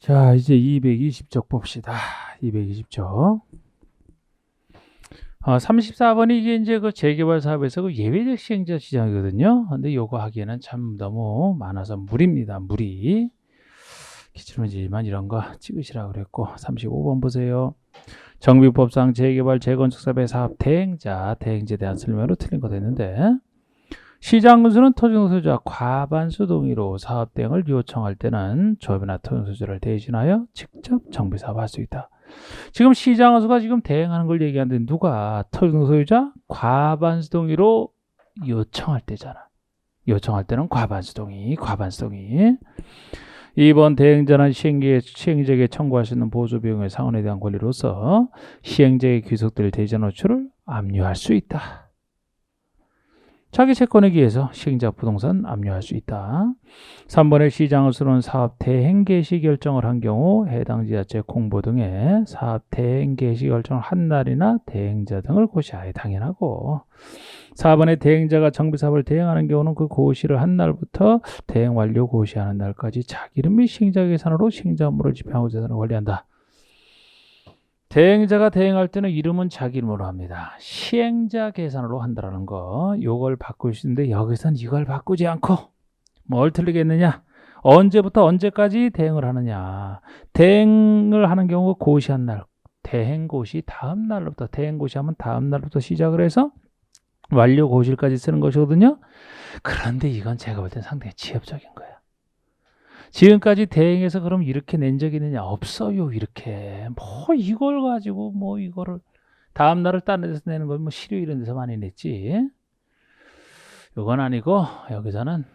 자, 이제 220쪽 봅시다. 220쪽. 34번이 이게 그 재개발 사업에서 그 예외적 시행자 시장이거든요. 근데 요거 하기에는 참 너무 많아서 무리입니다. 무리. 기출문제지만 이런 거 찍으시라고 그랬고. 35번 보세요. 정비법상 재개발 재건축 사업의 사업 대행자에 대한 설명으로 틀린 거 됐는데, 시장군수는 토지소유자 과반수 동의로 사업 대행을 요청할 때는 조합이나 토지소유자를 대신하여 직접 정비사업을 할 수 있다. 지금 시장군수가 지금 대행하는 걸 얘기하는데 누가 토지소유자 과반수 동의로 요청할 때잖아. 요청할 때는 과반수 동의. 2번 대행자는 시행자에게 청구할 수 있는 보수 비용의 상환에 대한 권리로서 시행자의 귀속될 대전 호출을 압류할 수 있다. 자기 채권에 기해서 시행자 부동산 압류할 수 있다. 3번의 시장으로서는 사업 대행 개시 결정을 한 경우 해당 지자체 공보 등의 사업 대행 개시 결정을 한 날이나 대행자 등을 고시하여 당연하고, 4번의 대행자가 정비사업을 대행하는 경우는 그 고시를 한 날부터 대행 완료 고시하는 날까지 자기 이름 및 시행자 계산으로 시행자 업무를 집행하고 재산을 관리한다. 대행자가 대행할 때는 이름은 자기 이름으로 합니다. 시행자 계산으로 한다는 거, 요걸 바꿀 수 있는데 여기선 이걸 바꾸지 않고 뭘 틀리겠느냐? 언제부터 언제까지 대행을 하느냐? 대행을 하는 경우 고시한 날, 대행고시 다음 날로부터, 대행고시하면 다음 날부터 시작을 해서 완료 고시일까지 쓰는 것이거든요. 그런데 이건 제가 볼 땐 상당히 지엽적인 거야. 지금까지 대행해서 그럼 이렇게 낸 적이 있느냐? 없어요. 이렇게 뭐 이걸 가지고 뭐 이거를 다음 날을 다른 데서 내는 건 뭐 실효 이런 데서 많이 냈지. 이건 아니고 여기서는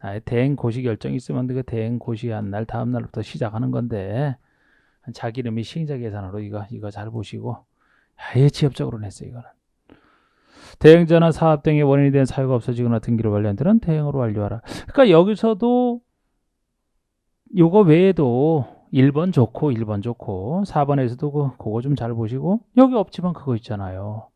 아예 대행 고시 결정이 있으면 그 대행 고시한 날 다음 날부터 시작하는 건데, 자기 이름이 시행자 계산으로 이거 잘 보시고 아예 지엽적으로 냈어요. 이거는 대행자나 사업 등의 원인이 된 사유가 없어지거나 등기를 완료한 데는 대행으로 완료하라. 그러니까 여기서도 요거 외에도 1번 좋고 4번에서도 그거 좀 잘 보시고, 여기 없지만 그거 있잖아요.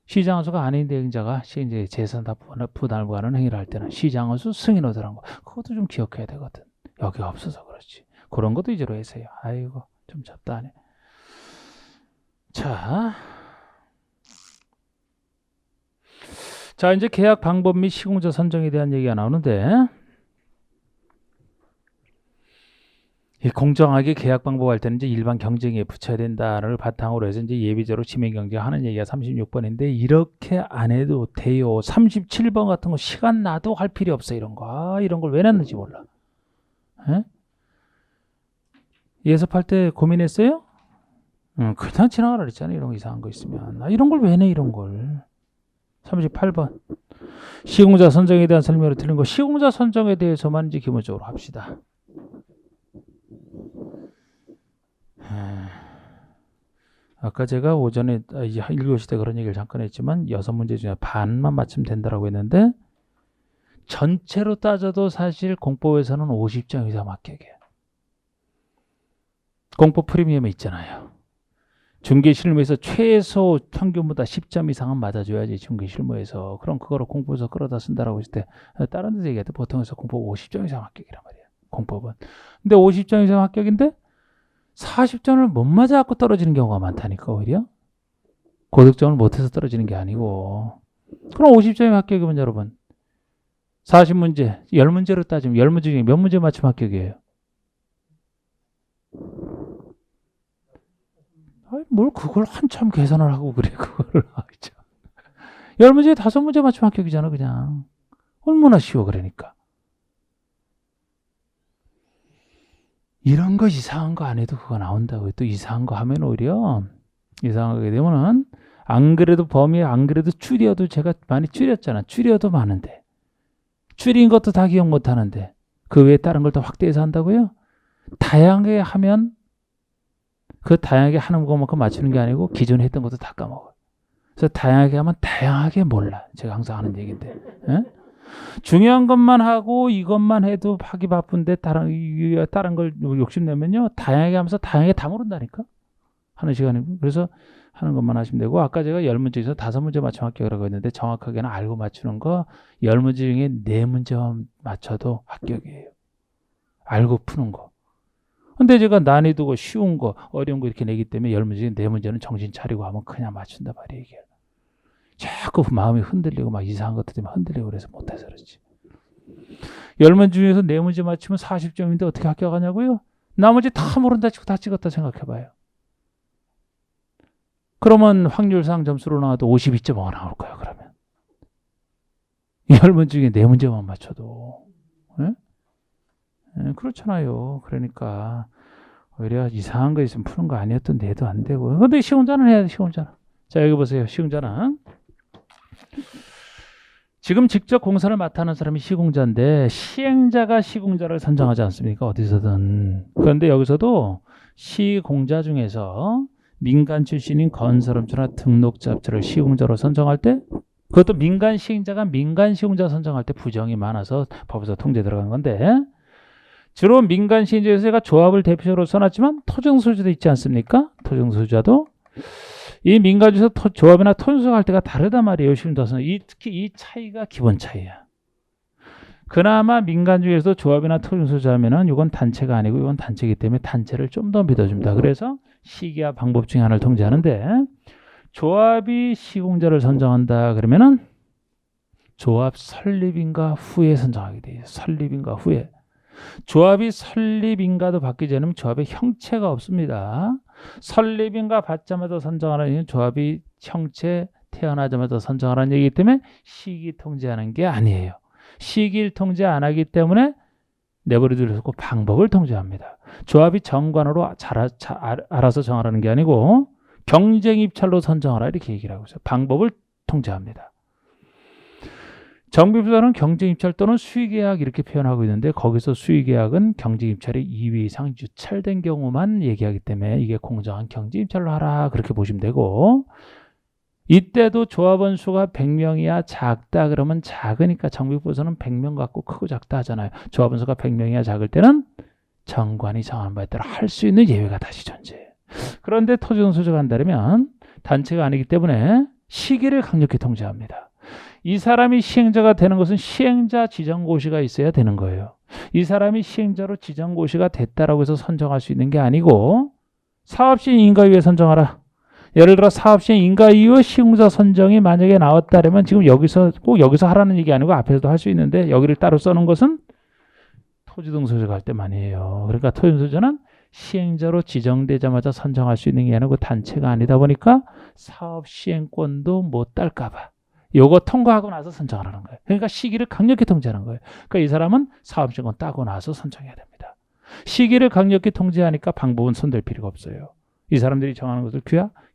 시장원수가 아닌 대행자가 시행자의 재산 다 부담을 하는 행위를 할 때는 시장원수 승인을 들어간 거, 그것도 좀 기억해야 되거든. 여기 없어서 그렇지. 그런 것도 이제로 해서요. 아이고 좀 잡다하네. 자, 이제 계약 방법 및 시공자 선정에 대한 얘기가 나오는데, 이 공정하게 계약 방법할 때는 이제 일반 경쟁에 붙여야 된다를 바탕으로 해서 이제 예비적으로 지명 경쟁하는 얘기가 36번인데 이렇게 안 해도 돼요. 37번 같은 거 시간 나도 할 필요 없어. 이런 거. 이런 걸 왜 놨는지 몰라. 에? 예습할 때 고민했어요? 그냥 지나가라 그랬잖아요. 이런 거 이상한 거 있으면. 이런 걸 왜 내, 이런 걸. 38번. 시공자 선정에 대한 설명을 드린 거, 시공자 선정에 대해서만 이제 기본적으로 합시다. 아까 제가 오전에 1교시 때 그런 얘기를 잠깐 했지만 6문제 중에 반만 맞추면 된다고 했는데, 전체로 따져도 사실 공법에서는 50점 이상 합격이에요. 공법 프리미엄이 있잖아요. 중개실무에서 최소 평균보다 10점 이상은 맞아줘야지, 중개실무에서. 그럼 그거를 공법에서 끌어다 쓴다라고 했을 때, 다른 데서 얘기할 때 보통에서 공법 50점 이상 합격이란 말이에요. 공법은. 근데 50점 이상 합격인데 40점을 못 맞아갖고 떨어지는 경우가 많다니까. 오히려 고득점을 못해서 떨어지는 게 아니고. 그럼 50점이 합격이면 여러분 40문제 10문제로 따지면 10문제 중에 몇 문제 맞추면 합격이에요? 뭘 그걸 한참 계산을 하고 그래. 그거를 10문제에 5문제 맞추면 합격이잖아. 그냥 얼마나 쉬워. 그러니까 이런 거 이상한 거 안 해도 그거 나온다고요. 또 이상한 거 하면 오히려 이상하게 되면은, 안 그래도 범위 안 그래도 줄여도 제가 많이 줄였잖아. 줄여도 많은데 줄인 것도 다 기억 못 하는데 그 외에 다른 걸 더 확대해서 한다고요? 다양하게 하면 그 다양하게 하는 것만큼 맞추는 게 아니고 기존에 했던 것도 다 까먹어요. 그래서 다양하게 하면 다양하게 몰라. 제가 항상 하는 얘기인데. 에? 중요한 것만 하고 이것만 해도 하기 바쁜데 다른 걸 욕심내면요, 다양하게 하면서 다양하게 다 모른다니까. 하는 시간이고. 그래서 하는 것만 하시면 되고, 아까 제가 10문제에서 5문제 맞추면 합격이라고 했는데 정확하게는 알고 맞추는 거 10문제 중에 4문제만 맞춰도 합격이에요. 알고 푸는 거. 근데 제가 난이도가 쉬운 거, 어려운 거 이렇게 내기 때문에 10문제, 4문제는 정신 차리고 하면 그냥 맞춘단 말이에요, 이게. 자꾸 마음이 흔들리고 막 이상한 것들 때문에 흔들리고 그래서 못해서 그렇지. 10문제 중에서 4문제 맞추면 40점인데 어떻게 합격하냐고요? 나머지 다 모른다 치고 다 찍었다 생각해봐요. 그러면 확률상 점수로 나와도 52.5가 나올 거예요, 그러면. 10문제 중에 4문제만 맞춰도. 네? 네, 그렇잖아요. 그러니까 오히려 이상한 거 있으면 푸는 거 아니었던 데도 안 되고. 근데 시험자는 해야 돼, 시험자는. 자, 여기 보세요. 시험자는. 지금 직접 공사를 맡아하는 사람이 시공자인데 시행자가 시공자를 선정하지 않습니까? 어디서든. 그런데 여기서도 시공자 중에서 민간 출신인 건설업체나 등록자업체를 시공자로 선정할 때, 그것도 민간 시행자가 민간 시공자 선정할 때 부정이 많아서 법에서 통제 들어간 건데, 주로 민간 시행자에서 제가 조합을 대표적으로 써놨지만 토정소유자도 있지 않습니까? 토정소유자도 이 민간주에서 조합이나 토정소유할 때가 다르단 말이에요. 시공자는 특히 이 차이가 기본 차이야. 그나마 민간주에서 조합이나 토정소유자면은 이건 단체가 아니고 이건 단체이기 때문에 단체를 좀 더 믿어줍니다. 그래서 시기와 방법 중에 하나를 통제하는데, 조합이 시공자를 선정한다 그러면은 조합 설립인가 후에 선정하게 돼요. 설립인가 후에. 조합이 설립인가도 받기 전에는 조합의 형체가 없습니다. 설립인가 받자마자 선정하라는 얘기는 조합이 형체 태어나자마자 선정하라는 얘기이기 때문에 시기 통제하는 게 아니에요. 시기를 통제 안 하기 때문에 내버려두고 방법을 통제합니다. 조합이 정관으로 알아서 정하라는 게 아니고 경쟁 입찰로 선정하라 이렇게 얘기를 하고 있어요. 방법을 통제합니다. 정비부서는 경쟁입찰 또는 수의계약 이렇게 표현하고 있는데, 거기서 수의계약은 경쟁입찰이 2회 이상 유찰된 경우만 얘기하기 때문에 이게 공정한 경쟁입찰로 하라 그렇게 보시면 되고, 이때도 조합원 수가 100명이야 작다 그러면 작으니까 정비부서는 100명 갖고 크고 작다 하잖아요. 조합원 수가 100명이야 작을 때는 정관이 정한 바에 따라 할 수 있는 예외가 다시 존재해요. 그런데 토지정소유자가 한다면 단체가 아니기 때문에 시기를 강력히 통제합니다. 이 사람이 시행자가 되는 것은 시행자 지정고시가 있어야 되는 거예요. 이 사람이 시행자로 지정고시가 됐다라고 해서 선정할 수 있는 게 아니고, 사업시행 인가위에 선정하라. 예를 들어 사업시행 인가위의 시공자 선정이 만약에 나왔다면 지금 여기서 꼭 여기서 하라는 얘기 아니고 앞에서도 할 수 있는데, 여기를 따로 써놓은 것은 토지등소유자가 할 때만이에요. 그러니까 토지등소유자는 시행자로 지정되자마자 선정할 수 있는 게 아니고 단체가 아니다 보니까 사업시행권도 못 딸까 봐 요거 통과하고 나서 선정하라는 거예요. 그러니까 시기를 강력히 통제하는 거예요. 그러니까 이 사람은 사업시행권 따고 나서 선정해야 됩니다. 시기를 강력히 통제하니까 방법은 손댈 필요가 없어요. 이 사람들이 정하는 것을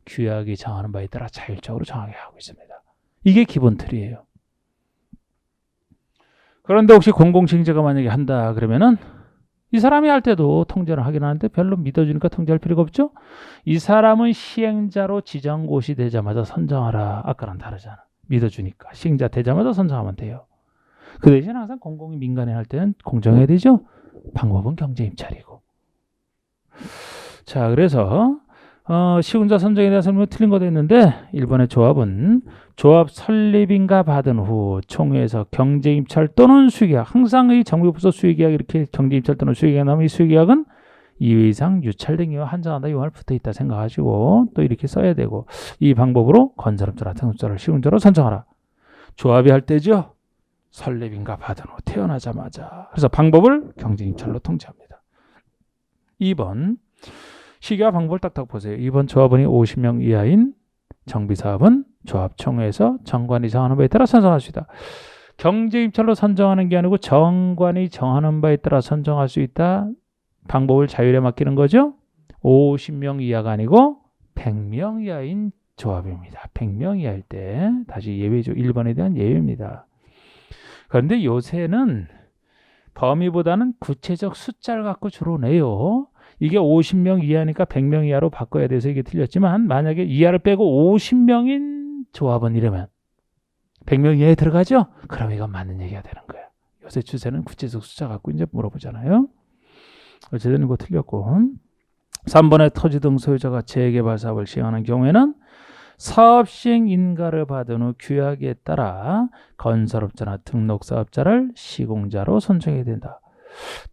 규약이 정하는 바에 따라 자율적으로 정하게 하고 있습니다. 이게 기본 틀이에요. 그런데 혹시 공공시행자가 만약에 한다 그러면은 이 사람이 할 때도 통제를 하긴 하는데 별로 믿어주니까 통제할 필요가 없죠. 이 사람은 시행자로 지정고시 되자마자 선정하라. 아까랑 다르잖아. 믿어주니까 시행자 되자마자 선정하면 돼요. 그 대신 항상 공공이 민간에 할 때는 공정해야 되죠. 방법은 경쟁입찰이고. 자, 그래서 시공자 선정에 대한 설명이 틀린 것도 있는데, 1번의 조합은 조합 설립인가 받은 후 총회에서 경쟁입찰 또는 수의계약, 항상 이 정비부서 수의계약 이렇게 경쟁입찰 또는 수의계약 나오면 이 수의계약은 2회 이상 유찰된 경우 한정한다 이 말 붙어있다 생각하시고 또 이렇게 써야 되고, 이 방법으로 건설업자나 등록자를 시공자로 선정하라. 조합이 할 때죠. 설립인가 받은 후 태어나자마자. 그래서 방법을 경쟁입찰로 통제합니다. 2번 시기와 방법을 딱딱 보세요. 2번 조합원이 50명 이하인 정비사업은 조합총회에서 정관이 정하는 바에 따라 선정할 수 있다. 경쟁입찰로 선정하는 게 아니고 정관이 정하는 바에 따라 선정할 수 있다. 방법을 자율에 맡기는 거죠. 50명 이하가 아니고 100명 이하인 조합입니다. 100명 이하일 때 다시 예외죠. 1번에 대한 예외입니다. 그런데 요새는 범위보다는 구체적 숫자를 갖고 주로 내요. 이게 50명 이하니까 100명 이하로 바꿔야 돼서 이게 틀렸지만, 만약에 이하를 빼고 50명인 조합원 이러면 100명 이하에 들어가죠? 그럼 이건 맞는 얘기가 되는 거예요. 요새 추세는 구체적 숫자 갖고 이제 물어보잖아요. 어쨌든 이거 틀렸고, 3번의 토지 등 소유자가 재개발 사업을 시행하는 경우에는 사업시행 인가를 받은 후 규약에 따라 건설업자나 등록사업자를 시공자로 선정해야 된다.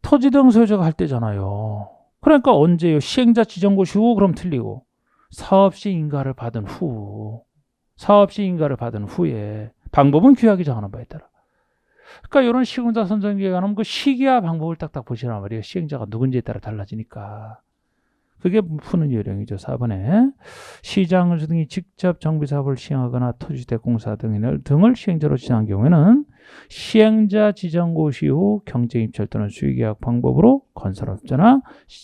토지 등 소유자가 할 때잖아요. 그러니까 언제요? 시행자 지정고시 후 그럼 틀리고 사업시 인가를 받은 후 사업시 인가를 받은 후에 방법은 규약이 정하는 바에 따라. 그러니까 이런 시행자 선정 기간은 그 시기와 방법을 딱딱 보시란 말이에요. 시행자가 누군지에 따라 달라지니까. 그게 푸는 요령이죠. 4번에 시장을 등이 직접 정비사업을 시행하거나 토지주택공사 등을 시행자로 지정한 경우에는 시행자 지정고시 후 경쟁입찰 또는 수의계약 방법으로 건설업자나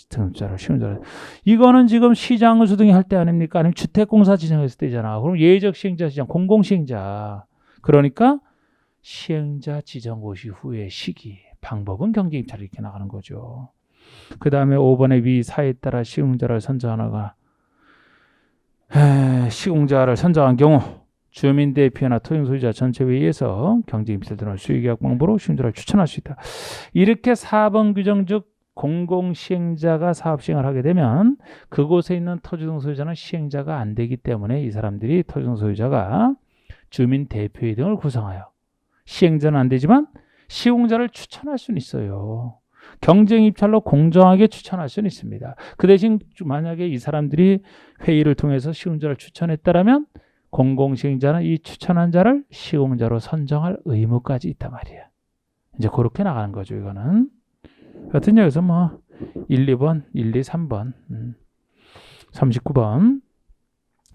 등업자를 시행자로. 이거는 지금 시장을 등이 할 때 아닙니까? 아니면 주택공사 지정했을 때잖아. 그럼 예적 시행자 지정, 공공시행자. 그러니까 시행자 지정고시 후의 시기, 방법은 경쟁입찰 이렇게 나가는 거죠. 그 다음에 5번의 위 사에 따라 시공자를 선정하거나 시공자를 선정한 경우 주민대표나 토지소유자 전체회의에서 경쟁입찰 또는 수의계약 방법으로 시공자를 추천할 수 있다. 이렇게 4번 규정 즉 공공시행자가 사업시행을 하게 되면 그곳에 있는 토지등 소유자는 시행자가 안 되기 때문에 이 사람들이 토지등 소유자가 주민대표회 등을 구성하여 시행자는 안 되지만 시공자를 추천할 수는 있어요. 경쟁입찰로 공정하게 추천할 수는 있습니다. 그 대신 만약에 이 사람들이 회의를 통해서 시공자를 추천했다면 공공시행자는 이 추천한 자를 시공자로 선정할 의무까지 있단 말이에요. 이제 그렇게 나가는 거죠. 이거는 여튼 여기서 뭐 1, 2번, 1, 2, 3번 39번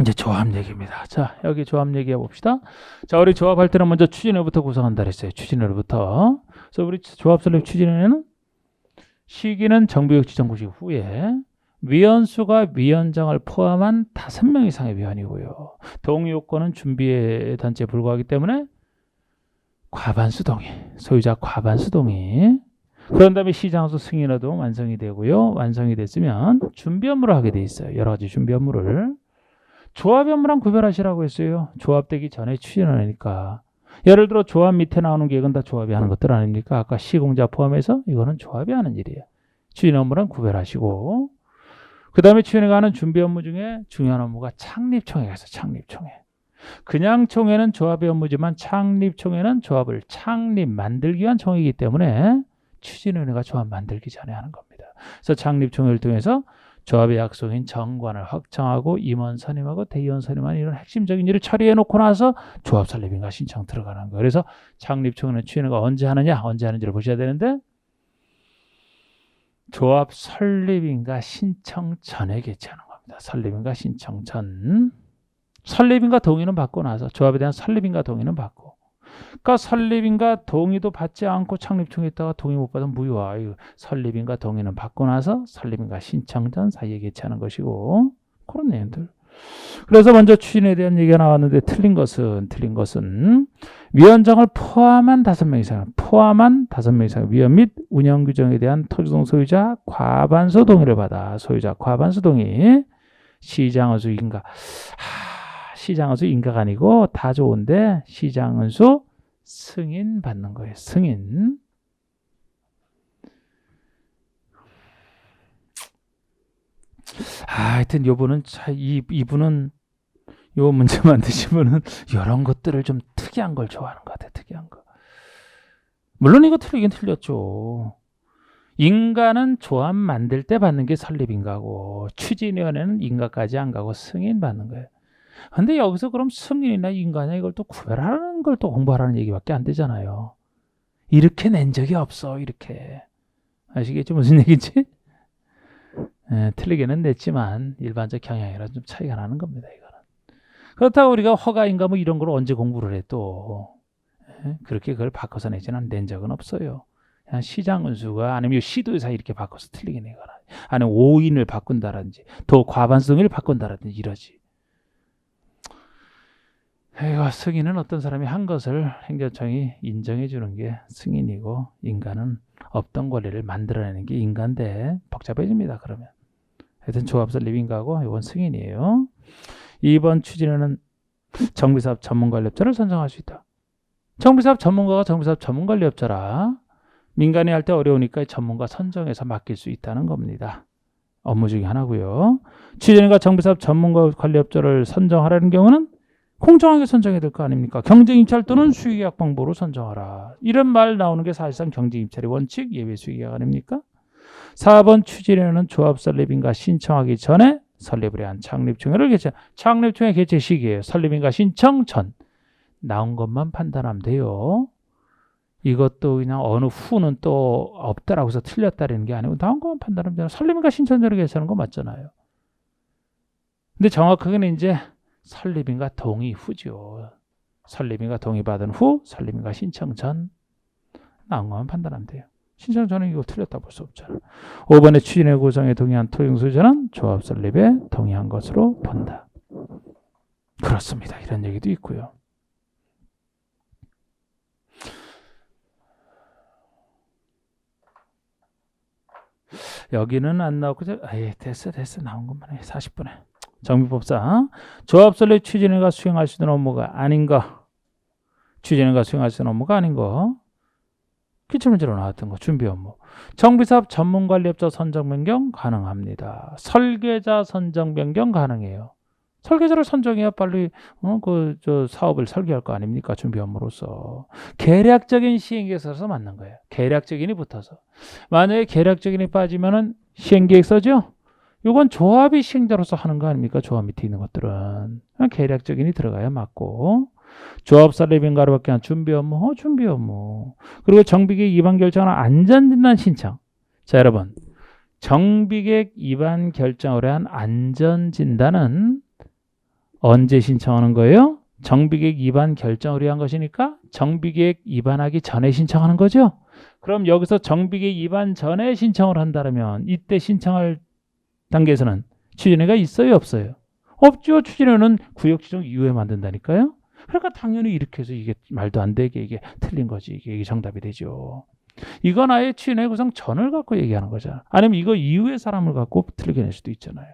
이제 조합 얘기입니다. 자, 여기 조합 얘기해 봅시다. 자, 우리 조합할 때는 먼저 추진회부터 구성한다 그랬어요. 추진회부터. 그래서 우리 조합 설립 추진회는 시기는 정비역 지정고시 후에 위원수가 위원장을 포함한 5명 이상의 위원이고요. 동의 요건은 준비의 단체에 불과하기 때문에 과반수 동의, 소유자 과반수 동의. 그런 다음에 시장수 승인허도 완성이 되고요. 완성이 됐으면 준비 업무를 하게 돼 있어요. 여러 가지 준비 업무를. 조합 업무랑 구별하시라고 했어요. 조합되기 전에 추진하니까. 예를 들어 조합 밑에 나오는 계획은 다 조합이 하는 것들 아닙니까? 아까 시공자 포함해서 이거는 조합이 하는 일이에요. 추진 업무랑 구별하시고 그 다음에 추진회가 하는 준비 업무 중에 중요한 업무가 창립총회가 있어요. 창립총회. 그냥 총회는 조합의 업무지만 창립총회는 조합을 만들기 위한 총회이기 때문에 추진위원회가 조합 만들기 전에 하는 겁니다. 그래서 창립총회를 통해서 조합의 약속인 정관을 확정하고 임원 선임하고 대의원 선임하는 이런 핵심적인 일을 처리해 놓고 나서 조합 설립인가 신청 들어가는 거예요. 그래서 창립총회는 추진회가 언제 하는지를 보셔야 되는데 조합 설립인가 신청 전에 개최하는 겁니다. 설립인가 신청 전. 설립인가 동의는 받고 나서 조합에 대한 설립인가 동의는 받고. 그러니까 설립인가 동의도 받지 않고 창립총회 있다가 동의 못 받으면 무효화. 설립인가 동의는 받고 나서 설립인가 신청 전 사이에 개최하는 것이고 그런 내용들. 그래서 먼저 추진에 대한 얘기가 나왔는데 틀린 것은 위원장을 포함한 5명 이상 위원 및 운영 규정에 대한 토지동 소유자 과반수 동의를 받아 소유자 과반수 동의 시장은수 인가 시장은수 인가가 아니고 다 좋은데 시장은수 승인 받는 거예요. 승인. 하여튼 요분은 이분은 요 문제 만드신 분은 이런 것들을 좀 특이한 걸 좋아하는 것 같아요. 특이한 거. 물론 이거 틀리긴 틀렸죠. 인가는 조합 만들 때 받는 게 설립인가고 추진위원회는 인가까지 안 가고 승인 받는 거예요. 근데 여기서 그럼 승인이나 인가냐 이걸 또 구별하는 걸 또 공부하라는 얘기밖에 안 되잖아요. 이렇게 낸 적이 없어. 이렇게. 아시겠죠? 무슨 얘기지? 틀리게는 냈지만 일반적 경향이랑 좀 차이가 나는 겁니다. 이거는. 그렇다고 우리가 허가인가 뭐 이런 걸 언제 공부를 해 또. 그렇게 그걸 바꿔서 내지는 낸 적은 없어요. 그냥 시장 은수가 아니면 시도의사 이렇게 바꿔서 틀리게 내거나 아니면 5인을 바꾼다든지 더 과반성을 바꾼다든지 이러지. 이거 승인은 어떤 사람이 한 것을 행정청이 인정해 주는 게 승인이고 인가는 없던 권리를 만들어내는 게 인가인데 복잡해집니다. 그러면 하여튼 조합 설립 인가고 이건 승인이에요. 2번 추진에는 정비사업 전문관리업자를 선정할 수 있다. 정비사업 전문가가 정비사업 전문관리업자라 민간이 할 때 어려우니까 전문가 선정해서 맡길 수 있다는 겁니다. 업무 중에 하나고요. 추진회가 정비사업 전문관리업자를 선정하라는 경우는 공정하게 선정해야 될 거 아닙니까? 경쟁입찰 또는 수의계약 방법으로 선정하라. 이런 말 나오는 게 사실상 경쟁입찰의 원칙, 예외 수의계약 아닙니까? 4번 추진위원회는 조합 설립인가 신청하기 전에 설립을 위한 창립총회를 개최. 창립총회 개최 시기예요. 설립인가 신청 전. 나온 것만 판단하면 돼요. 이것도 그냥 어느 후는 또 없다라고 해서 틀렸다라는 게 아니고 나온 것만 판단하면 돼요. 설립인가 신청 전에 개최하는 거 맞잖아요. 근데 정확하게는 이제 설립인가 동의 후죠. 설립인가 동의받은 후, 설립인가 신청 전. 나온 것만 판단하면 돼요. 신청 전에 이거 틀렸다 볼 수 없잖아. 5번의 추진회 구성에 동의한 토종 소유자는 조합 설립에 동의한 것으로 본다. 그렇습니다. 이런 얘기도 있고요. 여기는 안 나오고 됐어 나온 것만 해. 40분에 정비법상 조합 설립 추진회가 수행할 수 있는 업무가 아닌 거, 추진회가 수행할 수 있는 업무가 아닌 거, 기출문제로 나왔던 거 준비 업무. 정비사업 전문관리업자 선정 변경 가능합니다. 설계자 선정 변경 가능해요. 설계자를 선정해야 빨리 사업을 설계할 거 아닙니까? 준비 업무로서. 계략적인 시행계획서에서 맞는 거예요. 계략적인이 붙어서. 만약에 계략적인이 빠지면은 시행계획서죠? 이건 조합이 시행자로서 하는 거 아닙니까? 조합 밑에 있는 것들은. 계략적인이 들어가야 맞고. 조합 설립인가로밖에 한 준비 업무, 준비 업무. 그리고 정비계획 위반 결정은 안전진단 신청. 자, 여러분. 정비계획 위반 결정을 한 안전진단은 언제 신청하는 거예요? 정비계획 위반 결정을 위한 것이니까 정비계획 위반하기 전에 신청하는 거죠? 그럼 여기서 정비계획 위반 전에 신청을 한다면 이때 신청할 단계에서는 추진회가 있어요, 없어요? 없죠. 추진회는 구역 지정 이후에 만든다니까요. 그러니까 당연히 이렇게 해서 이게 말도 안 되게 이게 틀린 거지. 이게 정답이 되죠. 이건 아예 추진회 구성 전을 갖고 얘기하는 거잖아. 아니면 이거 이후의 사람을 갖고 틀리게 낼 수도 있잖아요.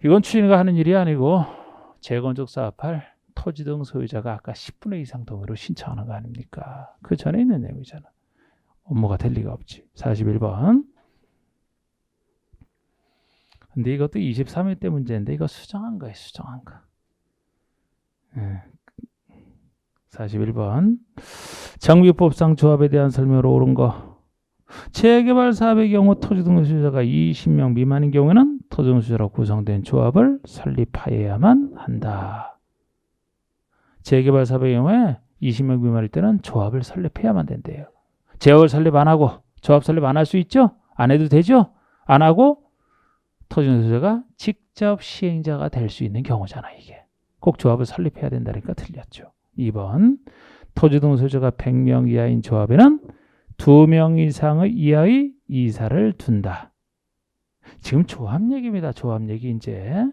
이건 추진회가 하는 일이 아니고 재건축 사업할 토지 등 소유자가 아까 10분의 이상 동의로 신청하는 거 아닙니까? 그 전에 있는 내용이잖아. 업무가 될 리가 없지. 41번. 근데 이것도 23일 때 문제인데 이거 수정한 거예요. 수정한 거. 41번. 정비법상 조합에 대한 설명으로 옳은 거. 재개발 사업의 경우 토지 등 소유자가 20명 미만인 경우에는 토지 등 소유자로 구성된 조합을 설립하여야만 한다. 재개발 사업의 경우에 20명 미만일 때는 조합을 설립해야만 된대요. 조합을 설립 안 하고 조합 설립 안 할 수 있죠? 안 해도 되죠? 안 하고 토지 등 소유자가 직접 시행자가 될 수 있는 경우잖아. 이게 꼭 조합을 설립해야 된다니까 틀렸죠. 2번. 토지 등 소유자가 100명 이하인 조합에는 2명 이상의 이하의 이사를 둔다. 지금 조합 얘기입니다. 조합 얘기 이제.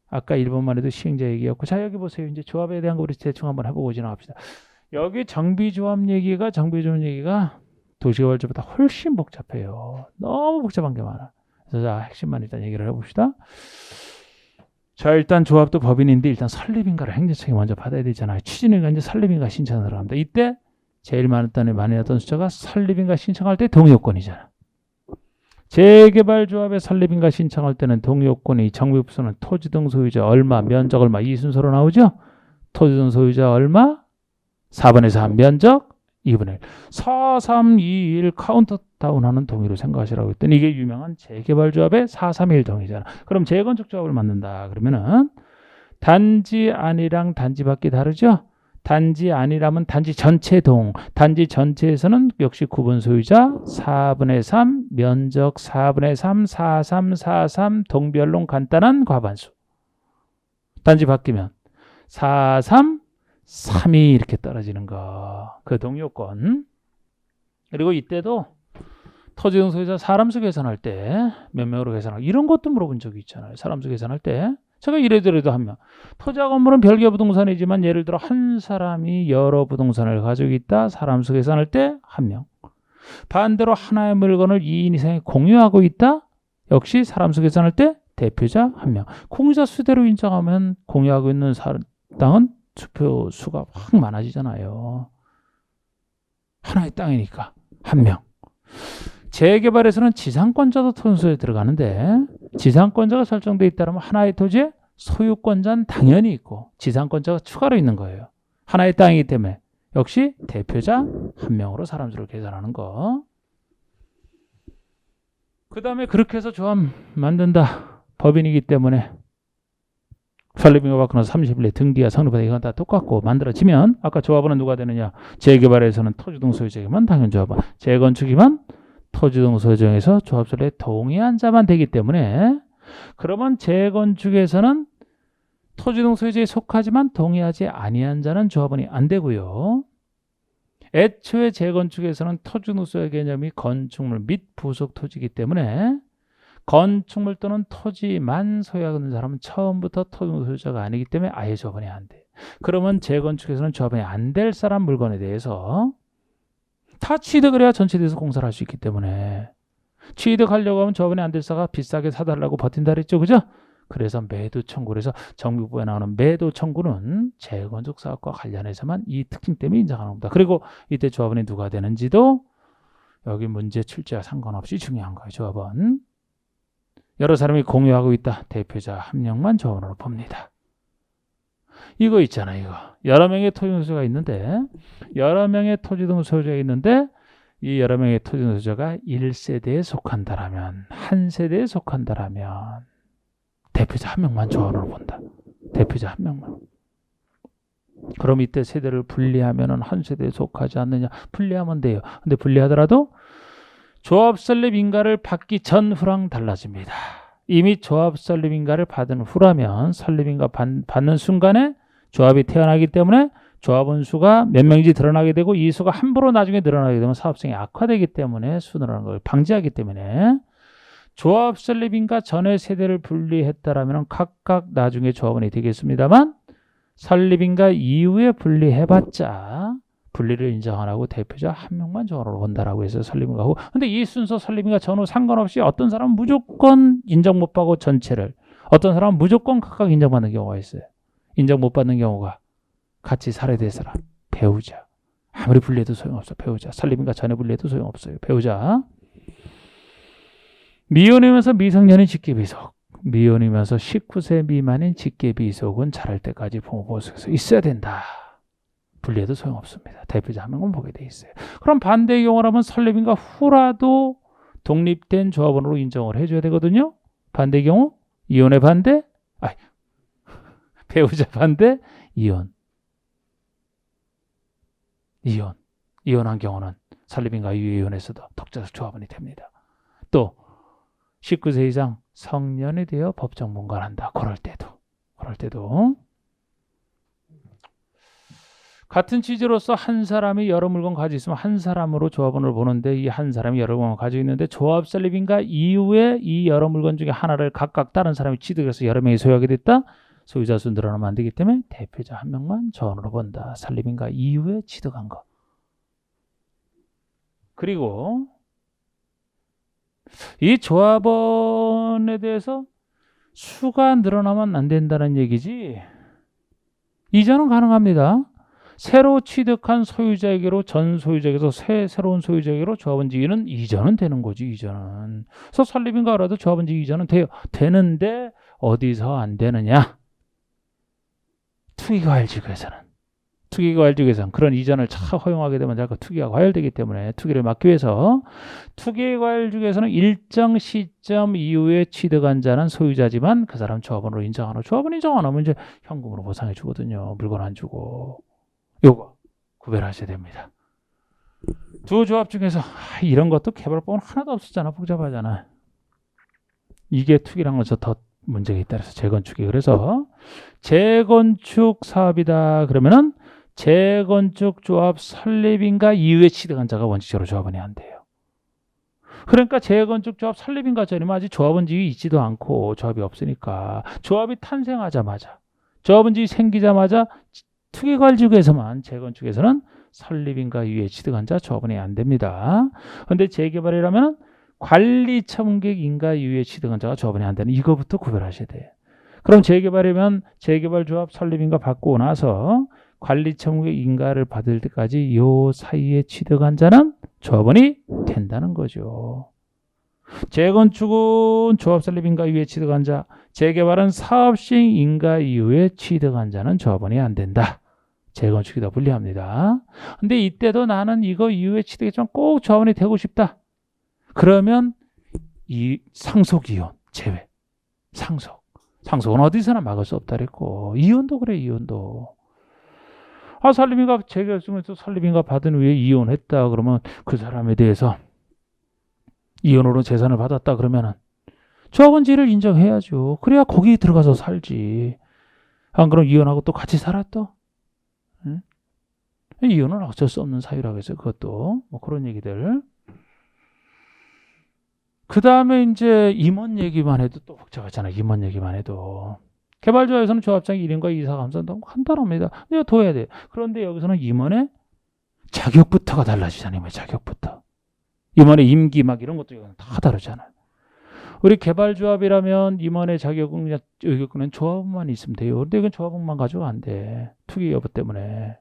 아까 1번만 해도 시행자 얘기였고. 자, 여기 보세요. 이제 조합에 대한 거 우리 대충 한번 해보고 지나갑시다. 여기 정비조합 얘기가 도시개발조보다 훨씬 복잡해요. 너무 복잡한 게 많아. 그래서 자, 핵심만 일단 얘기를 해봅시다. 자, 일단 조합도 법인인데 일단 설립인가를 행정청이 먼저 받아야 되잖아요. 추진회가 이제 설립인가 신청을 합니다. 이때 제일 많이 나왔던 숫자가 설립인가 신청할 때 동의요건이잖아. 재개발조합의 설립인가 신청할 때는 동의요건이 정비부서는 토지 등 소유자 얼마, 면적 얼마 이 순서로 나오죠. 토지 등 소유자 얼마, 4분의 3 면적 2분의 1. 4, 3, 2, 1 카운트다운하는 동의로 생각하시라고 했더니 이게 유명한 재개발조합의 4, 3, 1 동의잖아. 그럼 재건축조합을 만든다. 그러면은 단지 안이랑 단지 밖이 다르죠. 단지 아니라면 단지 전체 단지 전체에서는 역시 구분 소유자 4분의 3, 면적 4분의 3, 4, 3, 4, 3 동별론 간단한 과반수. 단지 바뀌면 4, 3, 3이 이렇게 떨어지는 거. 그 동요건. 그리고 이때도 토지 등 소유자 사람수 계산할 때 몇 명으로 계산하고 이런 것도 물어본 적이 있잖아요. 사람수 계산할 때. 제가 이래저래도 한 명. 토지와 건물은 별개 부동산이지만 예를 들어 한 사람이 여러 부동산을 가지고 있다. 사람수 계산할 때 한 명. 반대로 하나의 물건을 2인 이상이 공유하고 있다. 역시 사람수 계산할 때 대표자 한 명. 공유자 수대로 인정하면 공유하고 있는 땅은 투표 수가 확 많아지잖아요. 하나의 땅이니까 한 명. 재개발에서는 지상권자도 토지소유에 들어가는데 지상권자가 설정되어 있다면 하나의 토지에 소유권자는 당연히 있고 지상권자가 추가로 있는 거예요. 하나의 땅이기 때문에 역시 대표자 한 명으로 사람 수를 계산하는 거. 그 다음에 그렇게 해서 조합 만든다. 법인이기 때문에 설립인가 받거나 30일 내 등기와 성립하다 이건 다 똑같고 만들어지면 아까 조합원은 누가 되느냐? 재개발에서는 토지등 소유자에게만 당연 조합원, 재건축이면 토지등 소유자에서 조합설립에 동의한 자만 되기 때문에 그러면 재건축에서는 토지등 소유자에 속하지만 동의하지 아니한 자는 조합원이 안 되고요. 애초에 재건축에서는 토지등 소유자 개념이 건축물 및 부속 토지이기 때문에 건축물 또는 토지만 소유하는 사람은 처음부터 토지등 소유자가 아니기 때문에 아예 조합원이 안 돼. 그러면 재건축에서는 조합원이 안 될 사람 물건에 대해서 다 취득을 해야 전체 대해서 공사를 할 수 있기 때문에 취득하려고 하면 조합원이 안 될 사가 비싸게 사달라고 버틴다 그랬죠. 그죠? 그래서 매도 청구를 해서 정비부에 나오는 매도 청구는 재건축 사업과 관련해서만 이 특징 때문에 인정하는 겁니다. 그리고 이때 조합원이 누가 되는지도 여기 문제 출제와 상관없이 중요한 거예요. 조합원. 여러 사람이 공유하고 있다. 대표자 한 명만 조합원으로 봅니다. 이거 있잖아요. 이거. 여러 명의 토지등 소유자가 있는데 여러 명의 토지등 소유자가 있는데 이 여러 명의 토지등 소유자가 1세대에 속한다라면 한 세대에 속한다라면 대표자 한 명만 조합원으로 본다. 대표자 한 명만. 그럼 이때 세대를 분리하면 한 세대에 속하지 않느냐? 분리하면 돼요. 근데 분리하더라도 조합 설립 인가를 받기 전 후랑 달라집니다. 이미 조합 설립 인가를 받은 후라면 설립 인가 받는 순간에 조합이 태어나기 때문에 조합원 수가 몇 명인지 드러나게 되고 이 수가 함부로 나중에 늘어나게 되면 사업성이 악화되기 때문에 수 늘어나는 걸 방지하기 때문에 조합 설립인가 전에 세대를 분리했다라면 각각 나중에 조합원이 되겠습니다만 설립인가 이후에 분리해봤자 분리를 인정 안 하고 대표자 한 명만 조합원으로 본다라고 해서 설립인가 하고 근데 이 순서 설립인가 전후 상관없이 어떤 사람은 무조건 인정 못 받고 전체를 어떤 사람은 무조건 각각 인정받는 경우가 있어요. 인정 못 받는 경우가 같이 살아야 사람 배우자 아무리 분리해도 소용없어. 배우자 설립인가 전에 분리해도 소용없어요. 배우자 미혼이면서 미성년인 직계비속, 미혼이면서 19세 미만인 직계비속은 자랄 때까지 부모 보호소에서 있어야 된다. 분리해도 소용없습니다. 대표자 한 명은 보게 돼 있어요. 그럼 반대의 경우라면 설립인가 후라도 독립된 조합원으로 인정을 해줘야 되거든요. 반대의 경우 이혼의 반대, 배우자 반대, 이혼한 경우는 설립인가 이후에 이혼해서도 독자적 조합원이 됩니다. 또 19세 이상 성년이 되어 법정 문관한다. 그럴 때도 같은 취지로서 한 사람이 여러 물건 가지고 있으면 한 사람으로 조합원을 보는데 이 한 사람이 여러 물건 가지고 있는데 조합 설립인가 이후에 이 여러 물건 중에 하나를 각각 다른 사람이 취득해서 여러 명이 소유하게 됐다. 소유자 수 늘어나면 안 되기 때문에 대표자 한 명만 조합원으로 본다. 설립인가 이후에 취득한 거. 그리고 이 조합원에 대해서 수가 늘어나면 안 된다는 얘기지. 이전은 가능합니다. 새로 취득한 소유자에게로 전 소유자에게서 새로운 소유자에게로 조합원직위는 이전은 되는 거지. 이전은. 그래서 설립인가 알아도 조합원직위 이전은 돼요. 되는데 어디서 안 되느냐? 투기과열지구에서는 그런 이전을 허용하게 되면 자꾸 투기가 과열되기 때문에 투기를 막기 위해서 투기과열지구에서는 일정 시점 이후에 취득한 자는 소유자지만 그 사람 조합원으로 인정하고 조합원 인정 안 하면 이제 현금으로 보상해 주거든요. 물건 안 주고. 요거 구별하셔야 됩니다. 두 조합 중에서 이런 것도 개발법은 하나도 없었잖아. 복잡하잖아. 이게 투기란 건 더 문제가 있다. 그래서 재건축이. 그래서 재건축 사업이다. 그러면은 재건축 조합 설립인가 이후에 취득한 자가 원칙적으로 조합원이 안 돼요. 그러니까 재건축 조합 설립인가 전이면 아직 조합원직이 있지도 않고 조합이 없으니까 조합이 탄생하자마자 조합원직이 생기자마자 투기과열지구에서만 재건축에서는 설립인가 이후에 취득한 자 조합원이 안 됩니다. 그런데 재개발이라면 관리처분계획 인가 이후에 취득한 자가 조합원이 안 되는 이거부터 구별하셔야 돼요. 그럼 재개발이면 재개발 조합 설립인가 받고 나서 관리처분계획 인가를 받을 때까지 요 사이에 취득한 자는 조합원이 된다는 거죠. 재건축은 조합 설립인가 이후에 취득한 자, 재개발은 사업시행 인가 이후에 취득한 자는 조합원이 안 된다. 재건축이 더 불리합니다. 근데 이때도 나는 이거 이후에 취득했지만 꼭 조합원이 되고 싶다. 그러면 이 상속이혼 제외. 상속은 어디서나 막을 수 없다 그랬고, 이혼도 그래. 이혼도 살림인가 재결승에서 살림인가 받은 후에 이혼했다 그러면 그 사람에 대해서 이혼으로 재산을 받았다 그러면은 조합원지를 인정해야죠. 그래야 거기 들어가서 살지. 안 그럼 이혼하고 또 같이 살았다? 응? 이혼은 어쩔 수 없는 사유라고 해서 그것도 뭐 그런 얘기들. 그 다음에 이제 임원 얘기만 해도 또 복잡하잖아. 임원 얘기만 해도 개발조합에서는 조합장 1인과 이사 감사도 간단합니다. 내가 둬야 돼. 그런데 여기서는 임원의 자격부터가 달라지잖아요. 자격부터. 임원의 임기 막 이런 것도 다 다르잖아요. 우리 개발조합이라면 임원의 자격은 의결권은 조합원만 있으면 돼요. 근데 이건 조합원만 가지고 안 돼. 투기 여부 때문에.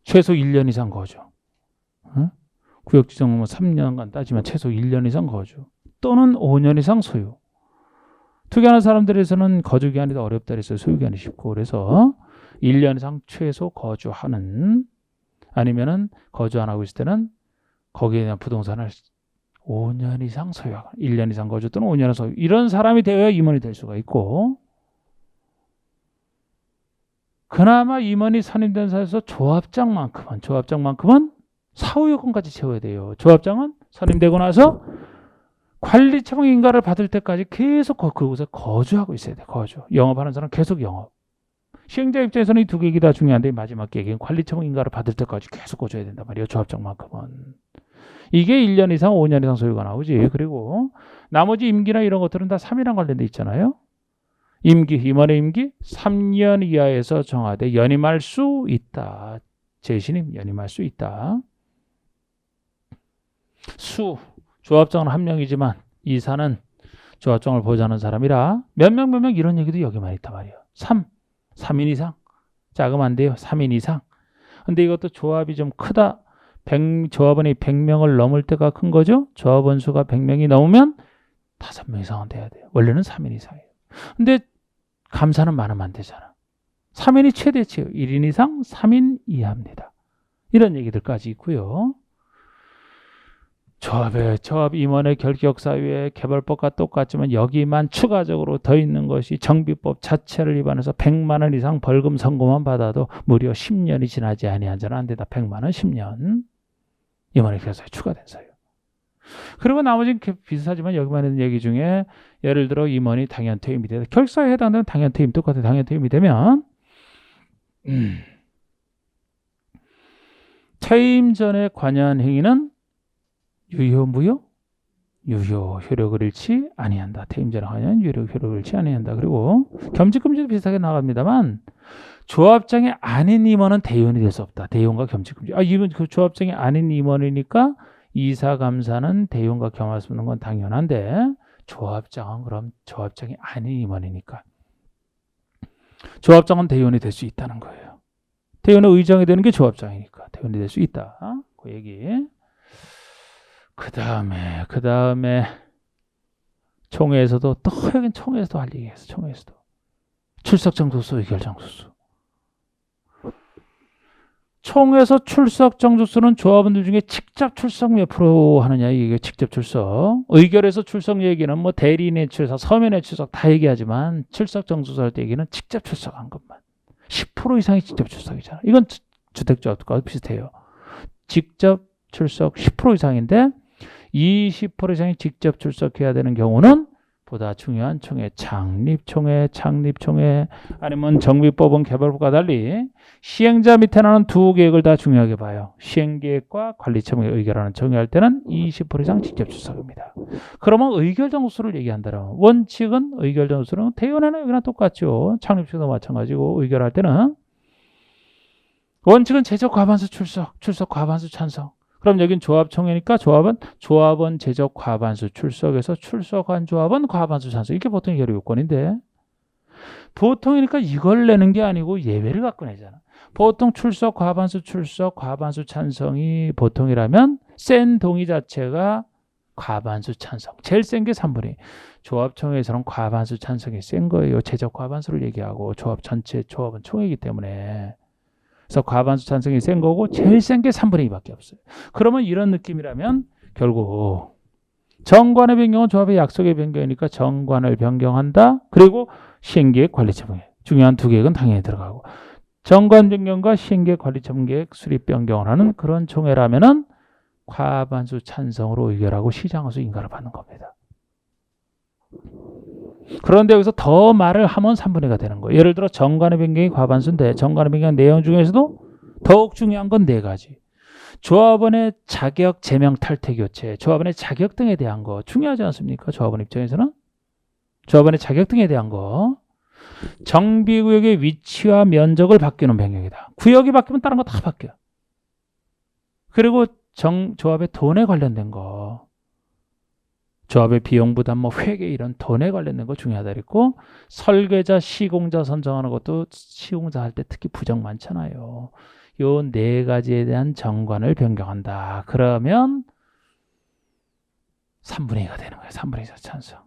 최소 1년 이상 거주. 응? 구역 지정 3년간 따지면 최소 1년 이상 거주. 또는 5년 이상 소유. 투기하는 사람들에서는 거주 기한이 더 어렵다 그래서 소유 기한이 쉽고, 그래서 1년 이상 최소 거주하는, 아니면은 거주 안 하고 있을 때는 거기에 대한 부동산을 5년 이상 소유하거나 1년 이상 거주 또는 5년 이상 소유, 이런 사람이 되어야 임원이 될 수가 있고, 그나마 임원이 선임된 사에서 조합장만큼은 사후 요건까지 채워야 돼요. 조합장은 선임되고 나서 관리처분 인가를 받을 때까지 계속 그곳에 거주하고 있어야 돼. 거주. 영업하는 사람은 계속 영업. 시행자 입장에서는 이 두 계획이 다 중요한데, 마지막 계획은 관리처분 인가를 받을 때까지 계속 거주해야 된단 말이에요. 조합장만큼은. 이게 1년 이상 5년 이상 소유가 나오지. 그리고 나머지 임기나 이런 것들은 다 3이랑 관련돼 있잖아요. 임원의 임기 3년 이하에서 정하되 연임할 수 있다. 재신임 연임할 수 있다. 조합장은 한 명이지만 이사는 조합장을 보좌하는 사람이라 몇 명 이런 얘기도 여기만 있단 말이에요. 3인 이상. 작으면 안 돼요. 3인 이상. 근데 이것도 조합이 좀 크다. 조합원이 100명을 넘을 때가 큰 거죠. 조합원 수가 100명이 넘으면 5명 이상은 돼야 돼요. 원래는 3인 이상이에요. 근데 감사는 많으면 안 되잖아. 3인이 최대치예요. 1인 이상, 3인 이하입니다. 이런 얘기들까지 있고요. 조합 임원의 결격 사유에 개발법과 똑같지만 여기만 추가적으로 더 있는 것이 정비법 자체를 위반해서 100만 원 이상 벌금 선고만 받아도 무려 10년이 지나지 아니한 자는 안 된다. 100만 원 10년. 임원의 결격 사유 추가된 사유. 그리고 나머지는 비슷하지만 여기만 있는 얘기 중에 예를 들어 임원이 당연 퇴임이 되다. 결격사유에 해당되는 당연 퇴임 똑같아. 당연 퇴임이 되면 퇴임 전에 관여한 행위는 유효 무효? 유효 효력을 잃지 아니한다. 퇴임 전에 관여한 효력을 잃지 아니한다. 그리고 겸직금지도 비슷하게 나갑니다만 조합장이 아닌 임원은 대의원이 될 수 없다. 대의원과 겸직금지. 이분 그 조합장이 아닌 임원이니까 이사 감사는 대의원과 겸할 수 있는 건 당연한데, 조합장은 그럼 조합장이 아닌 임원이니까 조합장은 대의원이 될 수 있다는 거예요. 대의원의 의장이 되는 게 조합장이니까 대의원이 될 수 있다. 그 얘기. 그 다음에 총회에서도 또 여긴 총회에서도 할 얘기가 있어. 총회에서도 출석정족수 의결정족수. 총회에서 출석정족수는 조합원들 중에 직접 출석 몇 프로 하느냐, 이게 직접 출석. 의결에서 출석 얘기는 뭐 대리인의 출석, 서면의 출석 다 얘기하지만 출석정족수 할 때 얘기는 직접 출석한 것만 10% 이상이 직접 출석이잖아. 이건 주택조합과 비슷해요. 직접 출석 10% 이상인데 20% 이상이 직접 출석해야 되는 경우는 보다 중요한 총회, 창립총회 아니면 정비법원 개발법과 달리 시행자 밑에 나는 두 계획을 다 중요하게 봐요. 시행계획과 관리청회 의결하는 총회할 때는 20% 이상 직접 출석입니다. 그러면 의결정수를 얘기한다면 원칙은 의결정수는 대의원이나 여기나 똑같죠. 창립총회도 마찬가지고 의결할 때는 원칙은 제적 과반수 출석 과반수 찬성. 그럼 여긴 조합총회니까 조합원 제적 과반수 출석에서 출석한 조합은 과반수 찬성. 이게 보통 결의 요건인데 보통이니까 이걸 내는 게 아니고 예외를 갖고 내잖아. 보통 출석 과반수 찬성이 보통이라면 센 동의 자체가 과반수 찬성. 제일 센 게 3분의 2. 조합총회에서는 과반수 찬성이 센 거예요. 제적 과반수를 얘기하고 조합 전체 조합은 총회이기 때문에. 그래서 과반수 찬성이 센 거고 제일 센 게 3분의 2밖에 없어요. 그러면 이런 느낌이라면 결국 정관의 변경은 조합의 약속의 변경이니까 정관을 변경한다. 그리고 시행계획 관리처분계획. 중요한 두 계획은 당연히 들어가고 정관 변경과 시행계획 관리처분계획 수립 변경을 하는 그런 총회라면은 과반수 찬성으로 의결하고 시장으로서 인가를 받는 겁니다. 그런데 여기서 더 말을 하면 3분의 2가 되는 거예요. 예를 들어 정관의 변경이 과반수인데 정관의 변경 내용 중에서도 더욱 중요한 건 4가지. 조합원의 자격, 제명, 탈퇴, 교체, 조합원의 자격 등에 대한 거 중요하지 않습니까? 조합원 입장에서는 조합원의 자격 등에 대한 거, 정비구역의 위치와 면적을 바뀌는 변경이다. 구역이 바뀌면 다른 거 다 바뀌어. 그리고 조합의 돈에 관련된 거, 조합의 비용 부담, 회계 이런 돈에 관련된 거 중요하다 그랬고, 설계자, 시공자 선정하는 것도 시공자 할 때 특히 부정 많잖아요. 요 4가지에 대한 정관을 변경한다. 그러면 3분의 2가 되는 거예요. 3분의 2 찬성.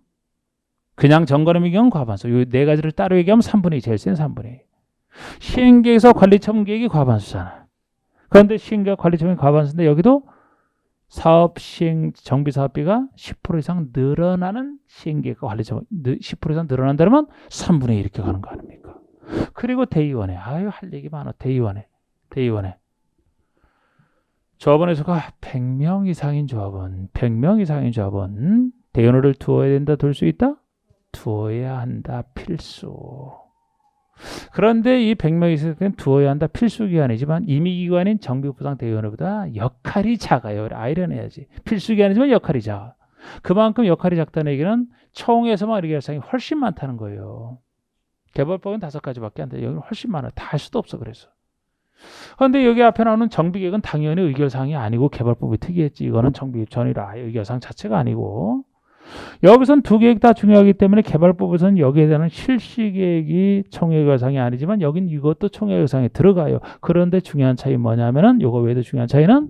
그냥 정관의 변경은 과반수. 요 4가지를 따로 얘기하면 3분의 2 제일 센 3분의 2. 시행계획에서 관리처분계획이 과반수잖아. 그런데 시행계획 관리처분이 과반수인데 여기도 사업 시행 정비 사업비가 10% 이상 늘어나는 시행계획과 관리처분 10% 이상 늘어난다면 3분의 2 이렇게 가는 거 아닙니까? 그리고 대의원회. 아유 할 얘기 많아. 대의원회. 조합원의 수가 100명 이상인 조합은 대의원회를 두어야 된다, 둘 수 있다? 두어야 한다, 필수. 그런데 이 100명 있을 때는 두어야 한다, 필수 기관이지만 임의기관인 정비부상 대의원회보다 역할이 작아요. 아이러니해야지. 필수 기관이지만 역할이 작아. 그만큼 역할이 작다는 얘기는 총회에서만 의결사항이 훨씬 많다는 거예요. 개발법은 5가지밖에 안 돼. 여기는 훨씬 많아. 다 할 수도 없어. 그래서. 그런데 여기 앞에 나오는 정비계획은 당연히 의결사항이 아니고 개발법이 특이했지. 이거는 정비 전이라 의결사항 자체가 아니고. 여기선 두 계획 다 중요하기 때문에 개발법에서는 여기에 대한 실시계획이 총회의결사항이 아니지만 여긴 이것도 총회의결사항에 들어가요. 그런데 중요한 차이 뭐냐면은 요거 외에도 중요한 차이는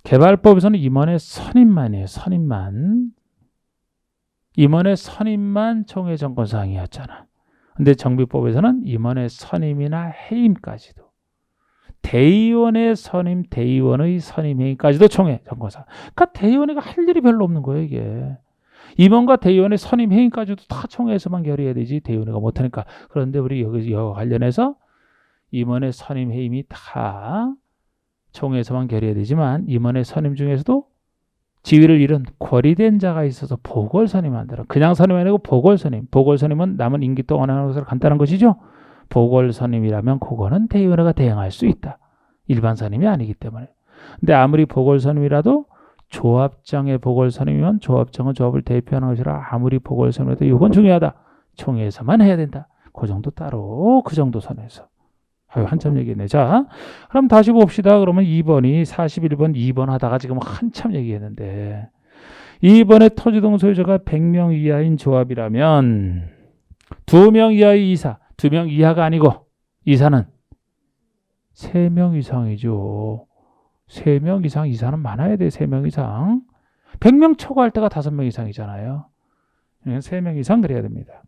개발법에서는 임원의 선임만이에요. 임원의 선임만 총회 정권사항이었잖아. 근데 정비법에서는 임원의 선임이나 해임까지도 대의원의 선임, 대의원의 선임 해임까지도 총회 정권사항. 그러니까 대의원회가 할 일이 별로 없는 거예요. 이게. 임원과 대의원의 선임 해임까지도 다 총회에서만 결의해야 되지 대의원회가 못하니까. 그런데 우리 여기 관련해서 임원의 선임 해임이 다 총회에서만 결의해야 되지만 임원의 선임 중에서도 지위를 잃은 권리된 자가 있어서 보궐선임한다는 그냥 선임이 아니고 보궐선임. 보궐선임은 남은 임기 동안 하는 것으로 간단한 것이죠. 보궐선임이라면 그거는 대의원회가 대행할 수 있다. 일반 선임이 아니기 때문에. 근데 아무리 보궐선임이라도 조합장의 보궐선임이면 조합장은 조합을 대표하는 것이라 아무리 보궐선임이라도 이건 중요하다. 총회에서만 해야 된다. 그 정도 따로 그 정도 선에서. 한참 얘기했네. 자, 그럼 다시 봅시다. 그러면 2번이 41번 2번 하다가 지금 한참 얘기했는데 2번의 토지동 소유자가 100명 이하인 조합이라면 2명 이하의 이사, 2명 이하가 아니고 이사는 3명 이상이죠. 3명 이상 이사는 많아야 돼. 3명 이상. 100명 초과할 때가 5명 이상이잖아요. 3명 이상 그래야 됩니다.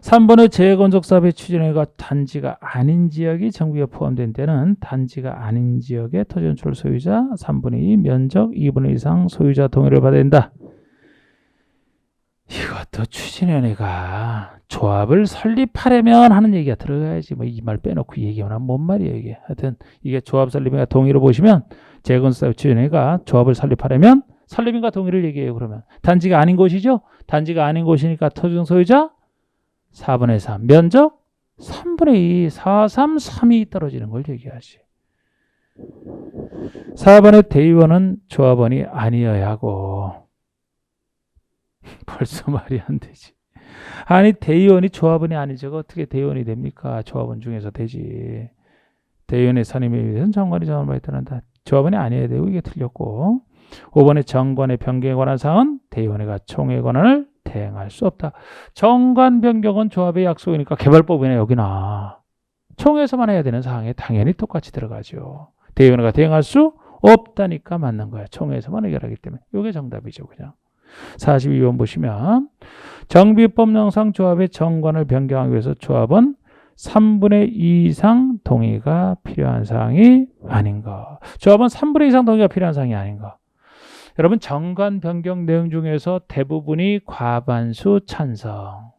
3번의 재건축사업의 추진회가 단지가 아닌 지역이 정비에 포함된 때는 단지가 아닌 지역의 토지건축 소유자 3분의 2 면적 2분의 1 이상 소유자 동의를 받아야 된다. 이것도 추진위원회가 조합을 설립하려면 하는 얘기가 들어가야지. 이 말 빼놓고 얘기하면 뭔 말이에요 이게. 하여튼 이게 조합 설립인가 동의로 보시면 재건축사업 추진위원회가 조합을 설립하려면 설립인가 동의를 얘기해요. 그러면 단지가 아닌 곳이죠. 단지가 아닌 곳이니까 토지동 소유자 4분의 3 면적 3분의 2 4, 3, 3이 떨어지는 걸 얘기하지. 4번의 대의원은 조합원이 아니어야 하고 벌써 말이 안 되지. 아니 대의원이 조합원이 아니죠. 어떻게 대의원이 됩니까? 조합원 중에서 되지. 대의원의 선임에 의해서는 정관이 정한을 받아야 된다. 조합원이 아니어야 되고 이게 틀렸고 5번의 정관의 변경에 관한 사항은 대의원회가 총회 권한을 대행할 수 없다. 정관 변경은 조합의 약속이니까 개발법이나 여기나 총회에서만 해야 되는 사항에 당연히 똑같이 들어가죠. 대의원회가 대행할 수 없다니까 맞는 거야. 총회에서만 의결하기 때문에. 이게 정답이죠. 그냥. 42번 보시면 정비법령상 조합의 정관을 변경하기 위해서 조합은 3분의 2 이상 동의가 필요한 사항이 아닌가. 조합은 3분의 2 이상 동의가 필요한 사항이 아닌가. 여러분 정관 변경 내용 중에서 대부분이 과반수 찬성.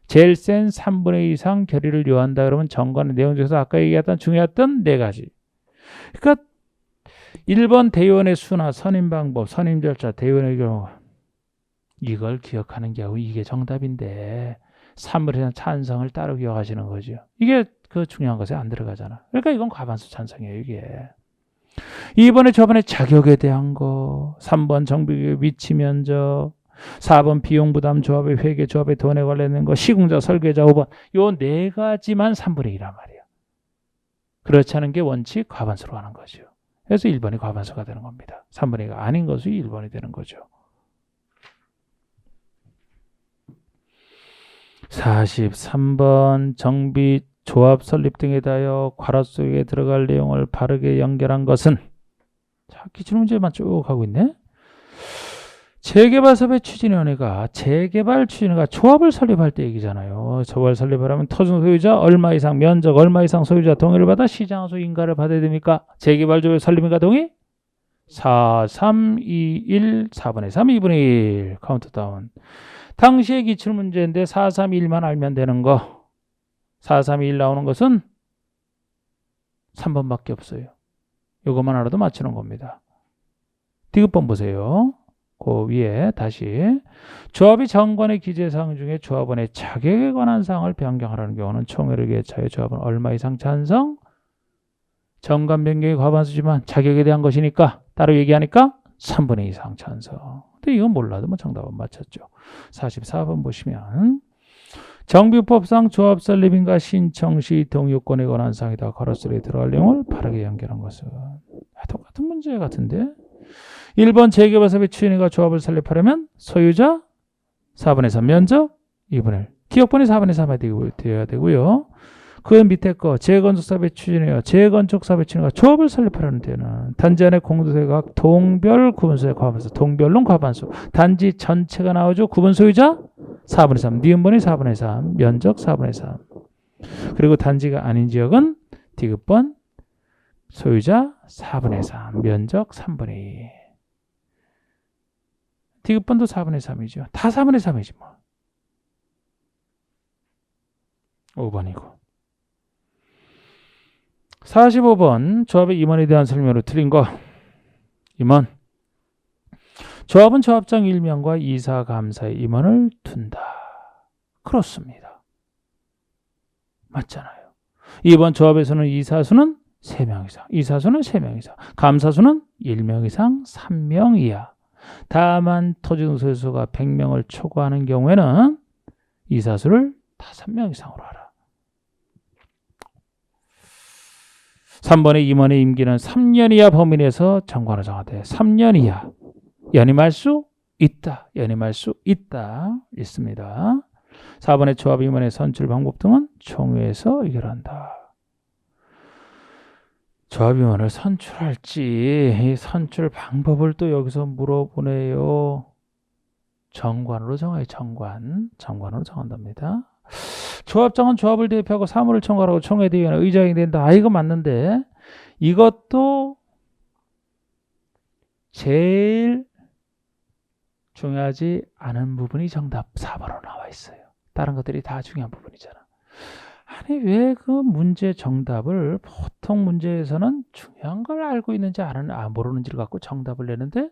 제일 센 3분의 2 이상 결의를 요한다. 그러면 정관의 내용 중에서 아까 얘기했던 중요했던 네 가지. 그러니까 1번 대의원의 수나 선임 방법, 선임 절차, 대의원의 경우 이걸 기억하는 게 이게 정답인데 3분의 2 이상 찬성을 따로 기억하시는 거죠. 이게 그 중요한 것에 안 들어가잖아. 그러니까 이건 과반수 찬성이에요. 이게. 2번에 저번에 자격에 대한 거, 3번 정비의 위치 면적, 4번 비용 부담 조합의 회계 조합의 돈에 관련된 거, 시공자 설계자 5번 요 네 가지만 3분의 2란 말이에요. 그렇지 않은 게 원칙 과반수로 하는 거죠. 그래서 1번이 과반수가 되는 겁니다. 3분의 2가 아닌 것이 1번이 되는 거죠. 43번 정비 조합 설립 등에 대하여 괄호 속에 들어갈 내용을 바르게 연결한 것은 자, 기출문제만 쭉 하고 있네. 재개발사업의 추진위원회가 조합을 설립할 때 얘기잖아요. 조합을 설립하려면 토지 소유자 얼마 이상, 면적 얼마 이상 소유자 동의를 받아 시장소 인가를 받아야 됩니까? 재개발 조합 설립인가 동의? 4, 3, 2, 1, 4분의 3, 2분의 1 카운트다운. 당시의 기출문제인데 4, 3, 1만 알면 되는 거. 4, 3, 1 나오는 것은 3번밖에 없어요. 이것만 알아도 맞추는 겁니다. 디귿번 보세요. 그 위에 다시 조합이 정관의 기재사항 중에 조합원의 자격에 관한 사항을 변경하라는 경우는 총회를 개최하여 조합은 얼마 이상 찬성? 정관 변경이 과반수지만 자격에 대한 것이니까 따로 얘기하니까 3분의 2 이상 찬성. 근데 이건 몰라도 뭐 정답은 맞췄죠. 44번 보시면 정비법상 조합 설립인가 신청 시 동의요건에 관한 사항이다. 괄호소리에 들어갈 내용을 바르게 연결한 것은 똑같은 문제 같은데 1번 재개발사업의 추진위가 조합을 설립하려면 소유자 4분의 3 면적 2분의 1 기업번이 4분의 3이 되어야 되고요. 그 밑에 거 재건축사업의 추진위와 재건축사업의 추진위가 조합을 설립하려는 데는 단지 안에 공동소유각 동별 구분소유의 과반수 동별론 과반수 단지 전체가 나오죠. 구분 소유자 4분의 3 니은번이 4분의 3 면적 4분의 3 그리고 단지가 아닌 지역은 디귿번 소유자 4분의 3 면적 3분의 2 디귿번도 4분의 3이죠. 다 4분의 3이지 뭐. 5번이고 45번 조합의 임원에 대한 설명으로 틀린 거 임원 조합은 조합장 1명과 이사 감사의 임원을 둔다. 그렇습니다. 맞잖아요. 2번 조합에서는 이사수는 3명 이상 이사수는 3명 이상 감사수는 1명 이상 3명 이하 다만 토지등록소유수가 100명을 초과하는 경우에는 이사수를 5명 이상으로 하라. 3번의 임원의 임기는 3년 이하 범위 내에서 정관을 정하되 3년 이하 연임할 수 있다. 연임할 수 있다. 있습니다. 4번의 조합 임원의 선출 방법 등은 총회에서 의결한다. 조합 임원을 선출할지 이 선출 방법을 또 여기서 물어보네요. 정관으로 정해요. 정관으로 정한답니다. 조합장은 조합을 대표하고 사무를 총괄하고 총회대의원의 의장이 된다. 이거 맞는데 이것도 제일 중요하지 않은 부분이 정답 4번으로 나와 있어요. 다른 것들이 다 중요한 부분이잖아. 아니 왜 그 문제 정답을 보통 문제에서는 중요한 걸 알고 있는지 모르는지를 갖고 정답을 내는데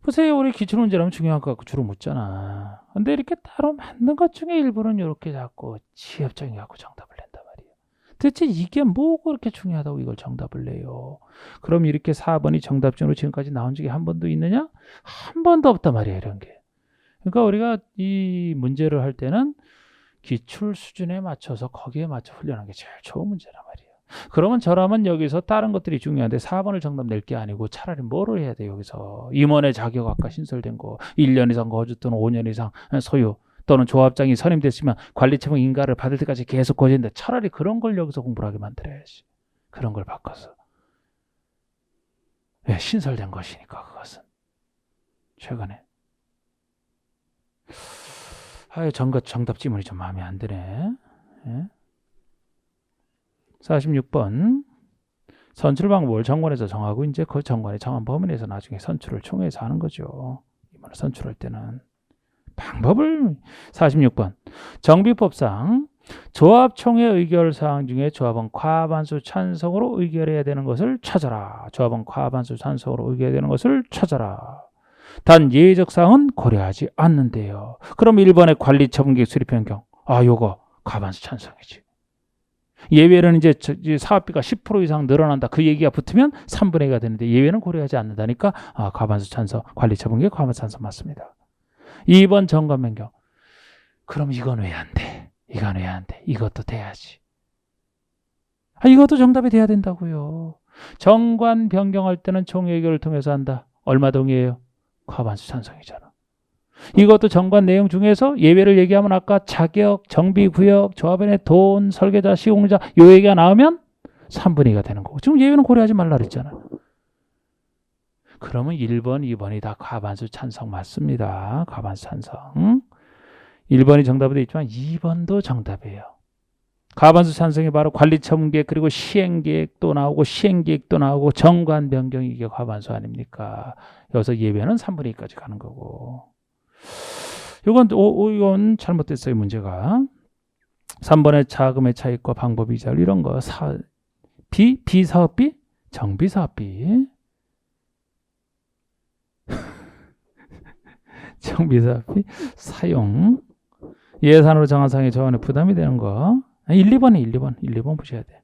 보세요. 우리 기출문제라면 중요한 거 갖고 주로 묻잖아. 근데 이렇게 따로 맞는 것 중에 일부는 이렇게 자꾸 지엽적인 갖고 정답을 낸단 말이에요. 도대체 이게 뭐가 그렇게 중요하다고 이걸 정답을 내요. 그럼 이렇게 4번이 정답중으로 지금까지 나온 적이 한 번도 있느냐? 한 번도 없단 말이에요. 이런 게. 그러니까 우리가 이 문제를 할 때는 기출 수준에 맞춰서 거기에 맞춰 훈련하는 게 제일 좋은 문제란 말이에요. 그러면 저라면 여기서 다른 것들이 중요한데 4번을 정답 낼 게 아니고 차라리 뭐를 해야 돼요. 여기서 임원의 자격 아까 신설된 거 1년 이상 거주 또는 5년 이상 소유 또는 조합장이 선임됐으면 관리처분 인가를 받을 때까지 계속 거주인데 차라리 그런 걸 여기서 공부를 하게 만들어야지. 그런 걸 바꿔서. 예, 신설된 것이니까 그것은. 최근에. 정답 지문이 좀 마음에 안 드네. 예? 46번. 선출 방법을 정관에서 정하고 이제 그 정관이 정한 범위 내에서 나중에 선출을 총회에서 하는 거죠. 이번에 선출할 때는. 방법을 46번. 정비법상 조합총회 의결사항 중에 조합원 과반수 찬성으로 의결해야 되는 것을 찾아라. 조합원 과반수 찬성으로 의결해야 되는 것을 찾아라. 단 예외적 사항은 고려하지 않는데요. 그럼 1번의 관리처분계획 수립 변경. 요거 과반수 찬성이지. 예외는 이제 사업비가 10% 이상 늘어난다. 그 얘기가 붙으면 3분의 2가 되는데 예외는 고려하지 않는다니까 과반수 찬성, 관리처분계획 과반수 찬성 맞습니다. 2번 정관 변경. 그럼 이건 왜 안 돼? 이건 왜 안 돼? 이것도 돼야지. 이것도 정답이 돼야 된다고요. 정관 변경할 때는 총회의결을 통해서 한다. 얼마 동의해요? 과반수 찬성이잖아. 이것도 정관 내용 중에서 예외를 얘기하면 아까 자격, 정비구역, 조합원의 돈, 설계자, 시공자 요 얘기가 나오면 3분의 2가 되는 거고. 지금 예외는 고려하지 말라 그랬잖아. 그러면 1번, 2번이 다 과반수 찬성 맞습니다. 과반수 찬성. 1번이 정답이 되어 있지만 2번도 정답이에요. 과반수 찬성이 바로 관리처분계획 그리고 시행계획도 나오고 시행계획도 나오고 정관 변경이 이게 과반수 아닙니까? 여기서 예외는 3분의 2까지 가는 거고. 이건 잘못됐어요. 문제가. 3번의 자금의 차익과 방법이 잘 이런 거. 비사업비? 정비사업비. 정비사업비 사용. 예산으로 정한 사항의 저원에 부담이 되는 거. 1, 2번 보셔야 돼.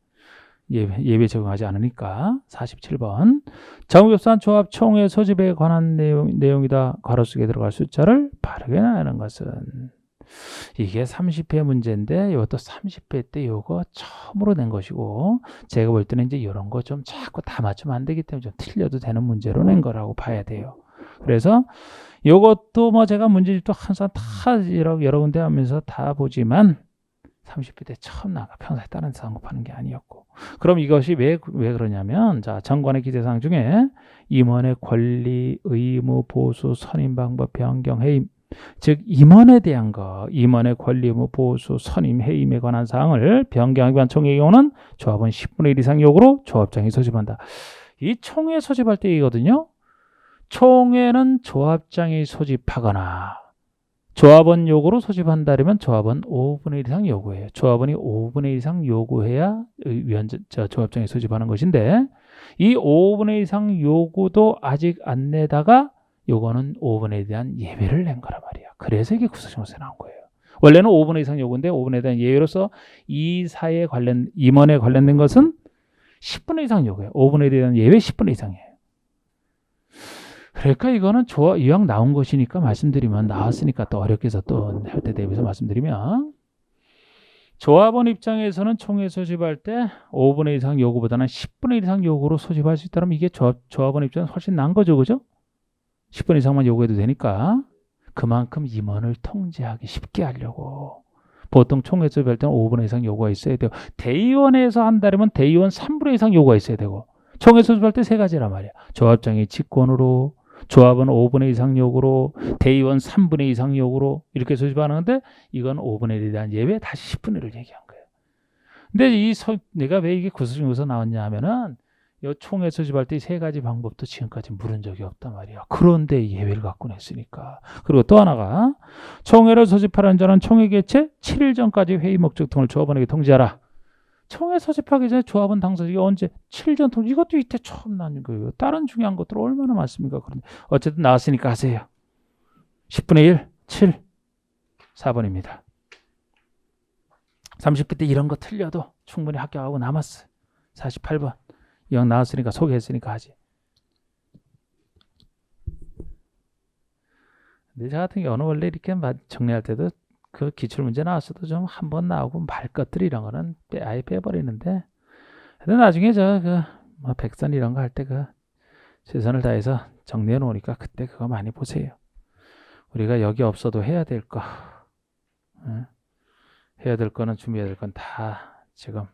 예외 적용하지 않으니까. 47번. 정비법상 조합 총회 소집에 관한 내용이다. 괄호 속에 들어갈 숫자를 바르게 나누는 것은. 이게 30회 문제인데 이것도 30회 때 이거 처음으로 낸 것이고 제가 볼 때는 이제 이런 거 좀 자꾸 다 맞추면 안 되기 때문에 좀 틀려도 되는 문제로 낸 거라고 봐야 돼요. 그래서 이것도 뭐 제가 문제집도 항상 다 여러 군데 하면서 다 보지만 30회 때 처음 나가 평소에 다른 데 언급하는 게 아니었고. 그럼 이것이 왜 그러냐면 자 정관의 기재사항 중에 임원의 권리, 의무, 보수, 선임 방법, 변경, 해임 즉 임원에 대한 거, 임원의 권리, 의무, 보수, 선임, 해임에 관한 사항을 변경하기 위한 총회의 경우는 조합원 10분의 1 이상 요구로 조합장이 소집한다. 이 총회 소집할 때 이거든요. 총회는 조합장이 소집하거나 조합원 요구로 소집한다면 조합원 5분의 1 이상 요구해요. 조합원이 5분의 1 이상 요구해야 조합장이 소집하는 것인데 이 5분의 1 이상 요구도 아직 안 내다가 요거는 5분의 1에 대한 예외를 낸 거란 말이야. 그래서 이게 구속정보에 나온 거예요. 원래는 5분의 1 이상 요구인데 5분의 1에 대한 예외로서 임원에 관련된 것은 10분의 1 이상 요구해요. 5분의 1에 대한 예외 10분의 1 이상이에요. 그러니까 이거는 이왕 나온 것이니까 말씀드리면 나왔으니까 또 어렵게 해서 또 할 때 대비해서 말씀드리면 조합원 입장에서는 총회 소집할 때 5분의 1 이상 요구보다는 10분의 1 이상 요구로 소집할 수 있다면 이게 조합원 입장에서 훨씬 나은 거죠. 그죠? 10분 이상만 요구해도 되니까 그만큼 임원을 통제하기 쉽게 하려고 보통 총회 소집할 때는 5분의 1 이상 요구가 있어야 돼요. 대의원에서 한다면 대의원 3분의 1 이상 요구가 있어야 되고 총회 소집할 때 세 가지란 말이야. 조합장이 직권으로 조합은 5분의 1 이상 요구로 대의원 3분의 1 이상 요구로 이렇게 소집하는데 이건 5분의 1에 대한 예외 다시 10분의 1을 얘기한 거예요. 근데 내가 왜 이게 구속정보에서 나왔냐 하면은 이 총회 소집할 때 세 가지 방법도 지금까지 물은 적이 없단 말이야. 그런데 예외를 갖고 냈으니까. 그리고 또 하나가 총회를 소집하라는 자는 총회 개최 7일 전까지 회의 목적 등을 조합원에게 통지하라. 총회 소집하기 전에 조합원 당사자가 언제 7일 전 통지 이것도 이때 처음 나온 거예요. 다른 중요한 것들 얼마나 많습니까? 그런데 어쨌든 나왔으니까 하세요. 10분의 1, 7, 4번입니다. 30회 때 이런 거 틀려도 충분히 합격하고 남았어요. 48번. 이왕 나왔으니까 소개했으니까 하지. 근데 저 같은 경우는 원래 이렇게 정리할 때도 그 기출문제 나왔어도 좀 한 번 나오고 말 것들 이런 거는 아예 빼버리는데 나중에 백선 이런 거 할 때 최선을 다해서 정리해 놓으니까 그때 그거 많이 보세요. 우리가 여기 없어도 해야 될 거 해야 될 거는 준비해야 될 건 다 지금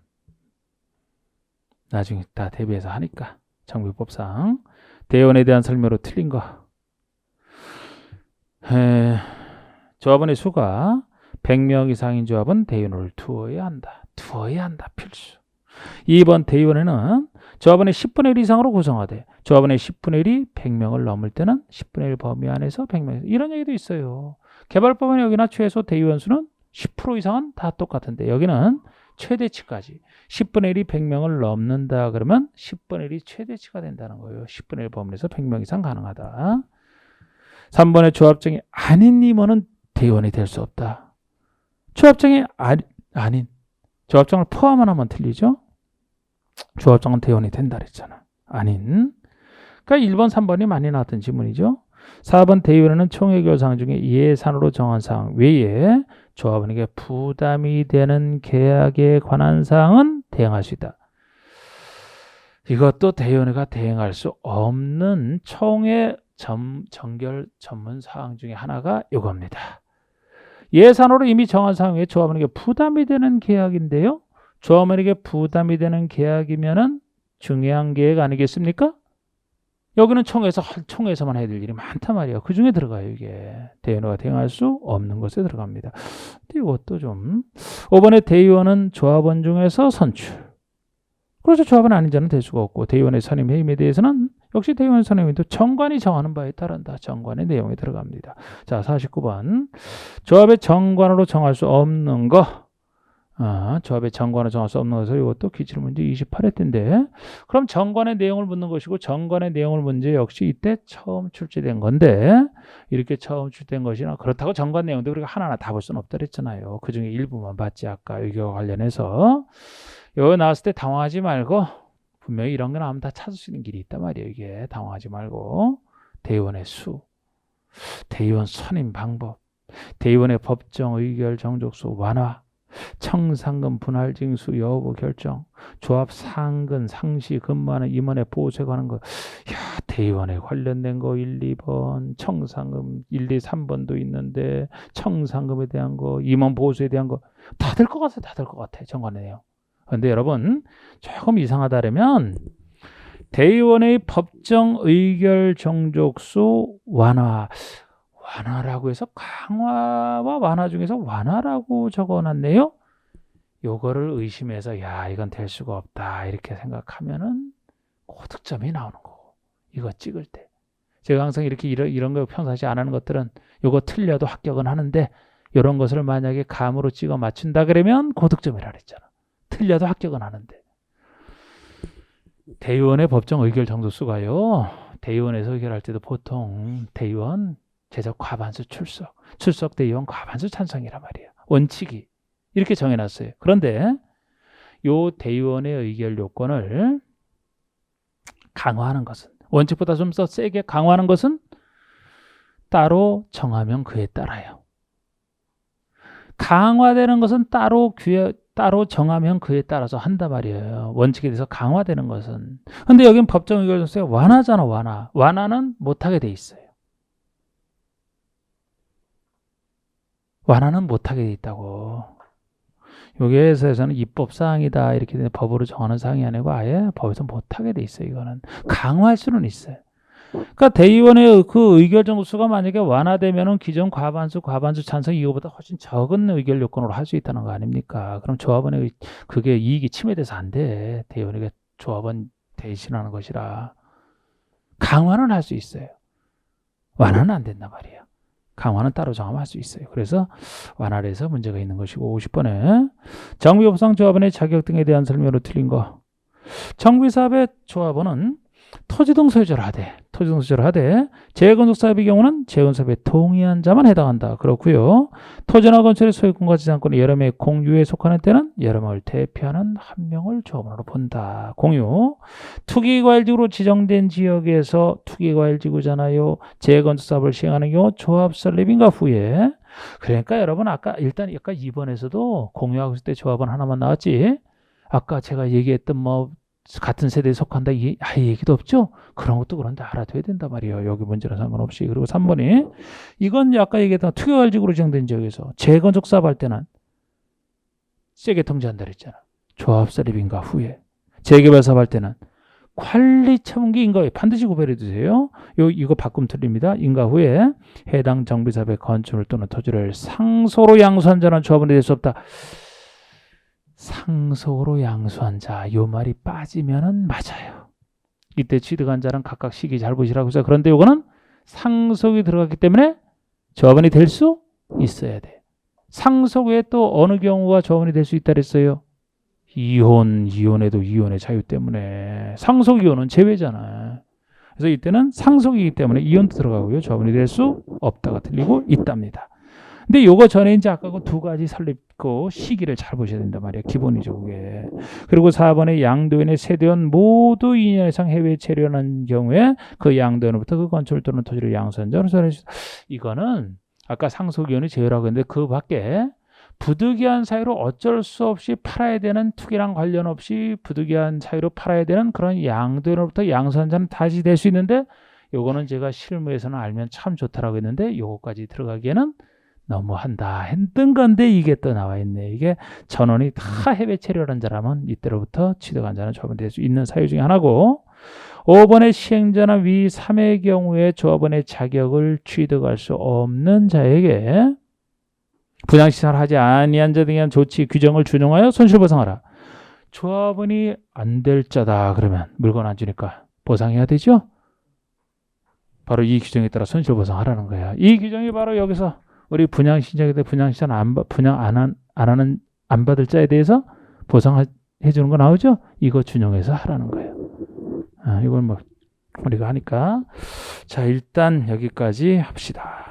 나중에 다 대비해서 하니까 정비법상 대의원에 대한 설명으로 틀린 거. 조합원의 수가 100명 이상인 조합은 대의원을 두어야 한다. 두어야 한다. 필수. 2번 대의원에는 조합원의 10분의 1 이상으로 구성하되 조합원의 10분의 1이 100명을 넘을 때는 10분의 1 범위 안에서 100명 이런 얘기도 있어요. 개발법은 여기나 최소 대의원 수는 10% 이상은 다 똑같은데 여기는 최대치까지 10분의 1이 100명을 넘는다 그러면 10분의 1이 최대치가 된다는 거예요. 10분의 1 범위에서 100명 이상 가능하다. 3번의 조합장이 아닌 임원은 대의원이 될 수 없다. 조합장이 아닌 조합장을 포함 하면 틀리죠. 조합장은 대의원이 된다 그랬잖아. 아닌. 그러니까 1번, 3번이 많이 나왔던 지문이죠. 4번 대의원에는 총회결사항 중에 예산으로 정한 사항 외에 조합원에게 부담이 되는 계약에 관한 사항은 대행할 수 있다. 이것도 대의원회가 대행할 수 없는 총회 정결 전문 사항 중에 하나가 이겁니다. 예산으로 이미 정한 사항 외에 조합원에게 부담이 되는 계약인데요. 조합원에게 부담이 되는 계약이면은 중요한 계약 아니겠습니까? 여기는 총회에서만 해야 될 일이 많단 말이에요. 그 중에 들어가요, 이게. 대의원회가 대행할 수 없는 것에 들어갑니다. 근데 이것도 좀. 5번에 대의원은 조합원 중에서 선출. 그래서 조합원 아닌 자는 될 수가 없고, 대의원의 선임 해임에 대해서는 역시 대의원 선임도 정관이 정하는 바에 따른다. 정관의 내용에 들어갑니다. 자, 49번. 조합의 정관으로 정할 수 없는 거. 조합의 정관을 정할 수 없는 것을 이것도 기출문제 28회 때인데 그럼 정관의 내용을 묻는 것이고 정관의 내용을 문제 역시 이때 처음 출제된 건데 이렇게 처음 출제된 것이나 그렇다고 정관 내용도 우리가 하나하나 다 볼 수는 없다 그랬잖아요. 그중에 일부만 봤지 아까 의견과 관련해서 여기 나왔을 때 당황하지 말고 분명히 이런 거 나오면 다 찾을 수 있는 길이 있단 말이에요. 이게 당황하지 말고 대의원의 수, 대의원 선임 방법, 대의원의 법정 의결 정족수 완화 청상금 분할 징수 여부 결정, 조합 상근 상시 근무하는 임원의 보수에 관한 거, 야 대의원에 관련된 거 1, 2번, 청상금 1, 2, 3번도 있는데 청상금에 대한 거, 임원 보수에 대한 거 다 될 것 같아, 다 될 것 같아 정관의 내용. 근데 여러분 조금 이상하다면 대의원의 법정 의결 정족수 완화라고 해서 강화와 완화 중에서 완화라고 적어놨네요. 요거를 의심해서 야 이건 될 수가 없다 이렇게 생각하면은 고득점이 나오는 거고 이거 찍을 때 제가 항상 이런 거 평상시 안 하는 것들은 요거 틀려도 합격은 하는데 이런 것을 만약에 감으로 찍어 맞춘다 그러면 고득점이라 그랬잖아. 틀려도 합격은 하는데 대의원의 법정 의결 정도수가요. 대의원에서 의결할 때도 보통 대의원 제적 과반수 출석 대의원 과반수 찬성이란 말이에요. 원칙이 이렇게 정해놨어요. 그런데 요 대의원의 의결 요건을 강화하는 것은 원칙보다 좀 더 세게 강화하는 것은 따로 정하면 그에 따라요. 강화되는 것은 따로 정하면 그에 따라서 한단 말이에요. 원칙에 대해서 강화되는 것은. 근데 여긴 법정 의결 정도수가 완화잖아. 완화는 못하게 돼 있어요. 완화는 못하게 돼 있다고. 여기에서는 입법사항이다 이렇게 법으로 정하는 사항이 아니고 아예 법에서 못하게 돼 있어요. 이거는 강화할 수는 있어요. 그러니까 대의원의 그 의결 정도수가 만약에 완화되면은 기존 과반수 찬성 이거보다 훨씬 적은 의결 요건으로 할 수 있다는 거 아닙니까? 그럼 조합원의 그게 이익이 침해돼서 안 돼. 대의원에게 조합원 대신하는 것이라 강화는 할 수 있어요. 완화는 안 된단 말이에요. 강화는 따로 정하면 할 수 있어요. 그래서 완화를 해서 문제가 있는 것이고 50번에 정비법상 조합원의 자격 등에 대한 설명으로 틀린 거. 정비사업의 조합원은 토지등 소유자를 하되 재건축사업의 경우는 재건사업에 동의한 자만 해당한다. 그렇고요. 토지나 건설의 소유권과 지상권이 여러 명의 공유에 속하는 때는 여러 명을 대표하는 한 명을 조합원으로 본다. 공유. 투기과일지구로 지정된 지역에서 투기과일지구잖아요. 재건축사업을 시행하는 경우 조합 설립인가 후에. 그러니까 여러분 아까 2번에서도 공유하고 있을 때 조합원 하나만 나왔지. 아까 제가 얘기했던 같은 세대에 속한다 이 얘기도 없죠. 그런 것도 그런데 알아둬야 된단 말이에요. 여기 문제랑 상관없이. 그리고 3번이 이건 아까 얘기했던 투기과일지구로 지정된 지역에서 재건축 사업 할 때는 세게 통제한다 그랬잖아. 조합 설립인가 후에. 재개발 사업 할 때는 관리 처분기 인가 후에 반드시 구별해 두세요. 이거 바꾸면 틀립니다. 인가 후에 해당 정비사업의 건축물 또는 토지를 상소로 양수한 자는 조합원이 될 수 없다. 상소로 양수한 자, 요 말이 빠지면은 맞아요. 이때 취득한 자는 각각 시기 잘 보시라고 해서 그런데 요거는 상속이 들어갔기 때문에 조합원이 될 수 있어야 돼. 상속 외에 또 어느 경우가 조합원이 될 수 있다 그랬어요? 이혼에도 이혼의 자유 때문에 상속 이혼은 제외잖아. 그래서 이때는 상속이기 때문에 이혼도 들어가고요. 조합원이 될 수 없다가 틀리고 있답니다. 근데 요거 전에 이제 아까 그 두 가지 설립고 시기를 잘 보셔야 된단 말이에요. 기본이죠, 그게. 그리고 4번에 양도인의 세대원 모두 2년 이상 해외에 체류한 경우에 그 양도인으로부터 그 건축물 또는 토지를 양수한 자로 이거는 아까 상속이혼이 제외라고 했는데 그 밖에 부득이한 사유로 어쩔 수 없이 팔아야 되는 투기랑 관련 없이 부득이한 사유로 팔아야 되는 그런 양도인으로부터 양수한 자는 다시 될 수 있는데 요거는 제가 실무에서는 알면 참 좋다라고 했는데 요거까지 들어가기에는 너무한다 했던 건데 이게 또 나와 있네. 이게 전원이 다 해외 체류한 자라면 이때로부터 취득한 자는 조합원이 될 수 있는 사유 중에 하나고 5번의 시행자나 위 3의 경우에 조합원의 자격을 취득할 수 없는 자에게 분양시설을 하지 아니한 자 등에 대한 조치 규정을 준용하여 손실보상하라. 조합원이 안 될 자다 그러면 물건 안 주니까 보상해야 되죠. 바로 이 규정에 따라 손실보상하라는 거야. 이 규정이 바로 여기서 우리 분양 신청에 대해 분양 안 받을 자에 대해서 보상해 주는 거 나오죠? 이거 준용해서 하라는 거예요. 이걸 뭐 우리가 하니까 자 일단 여기까지 합시다.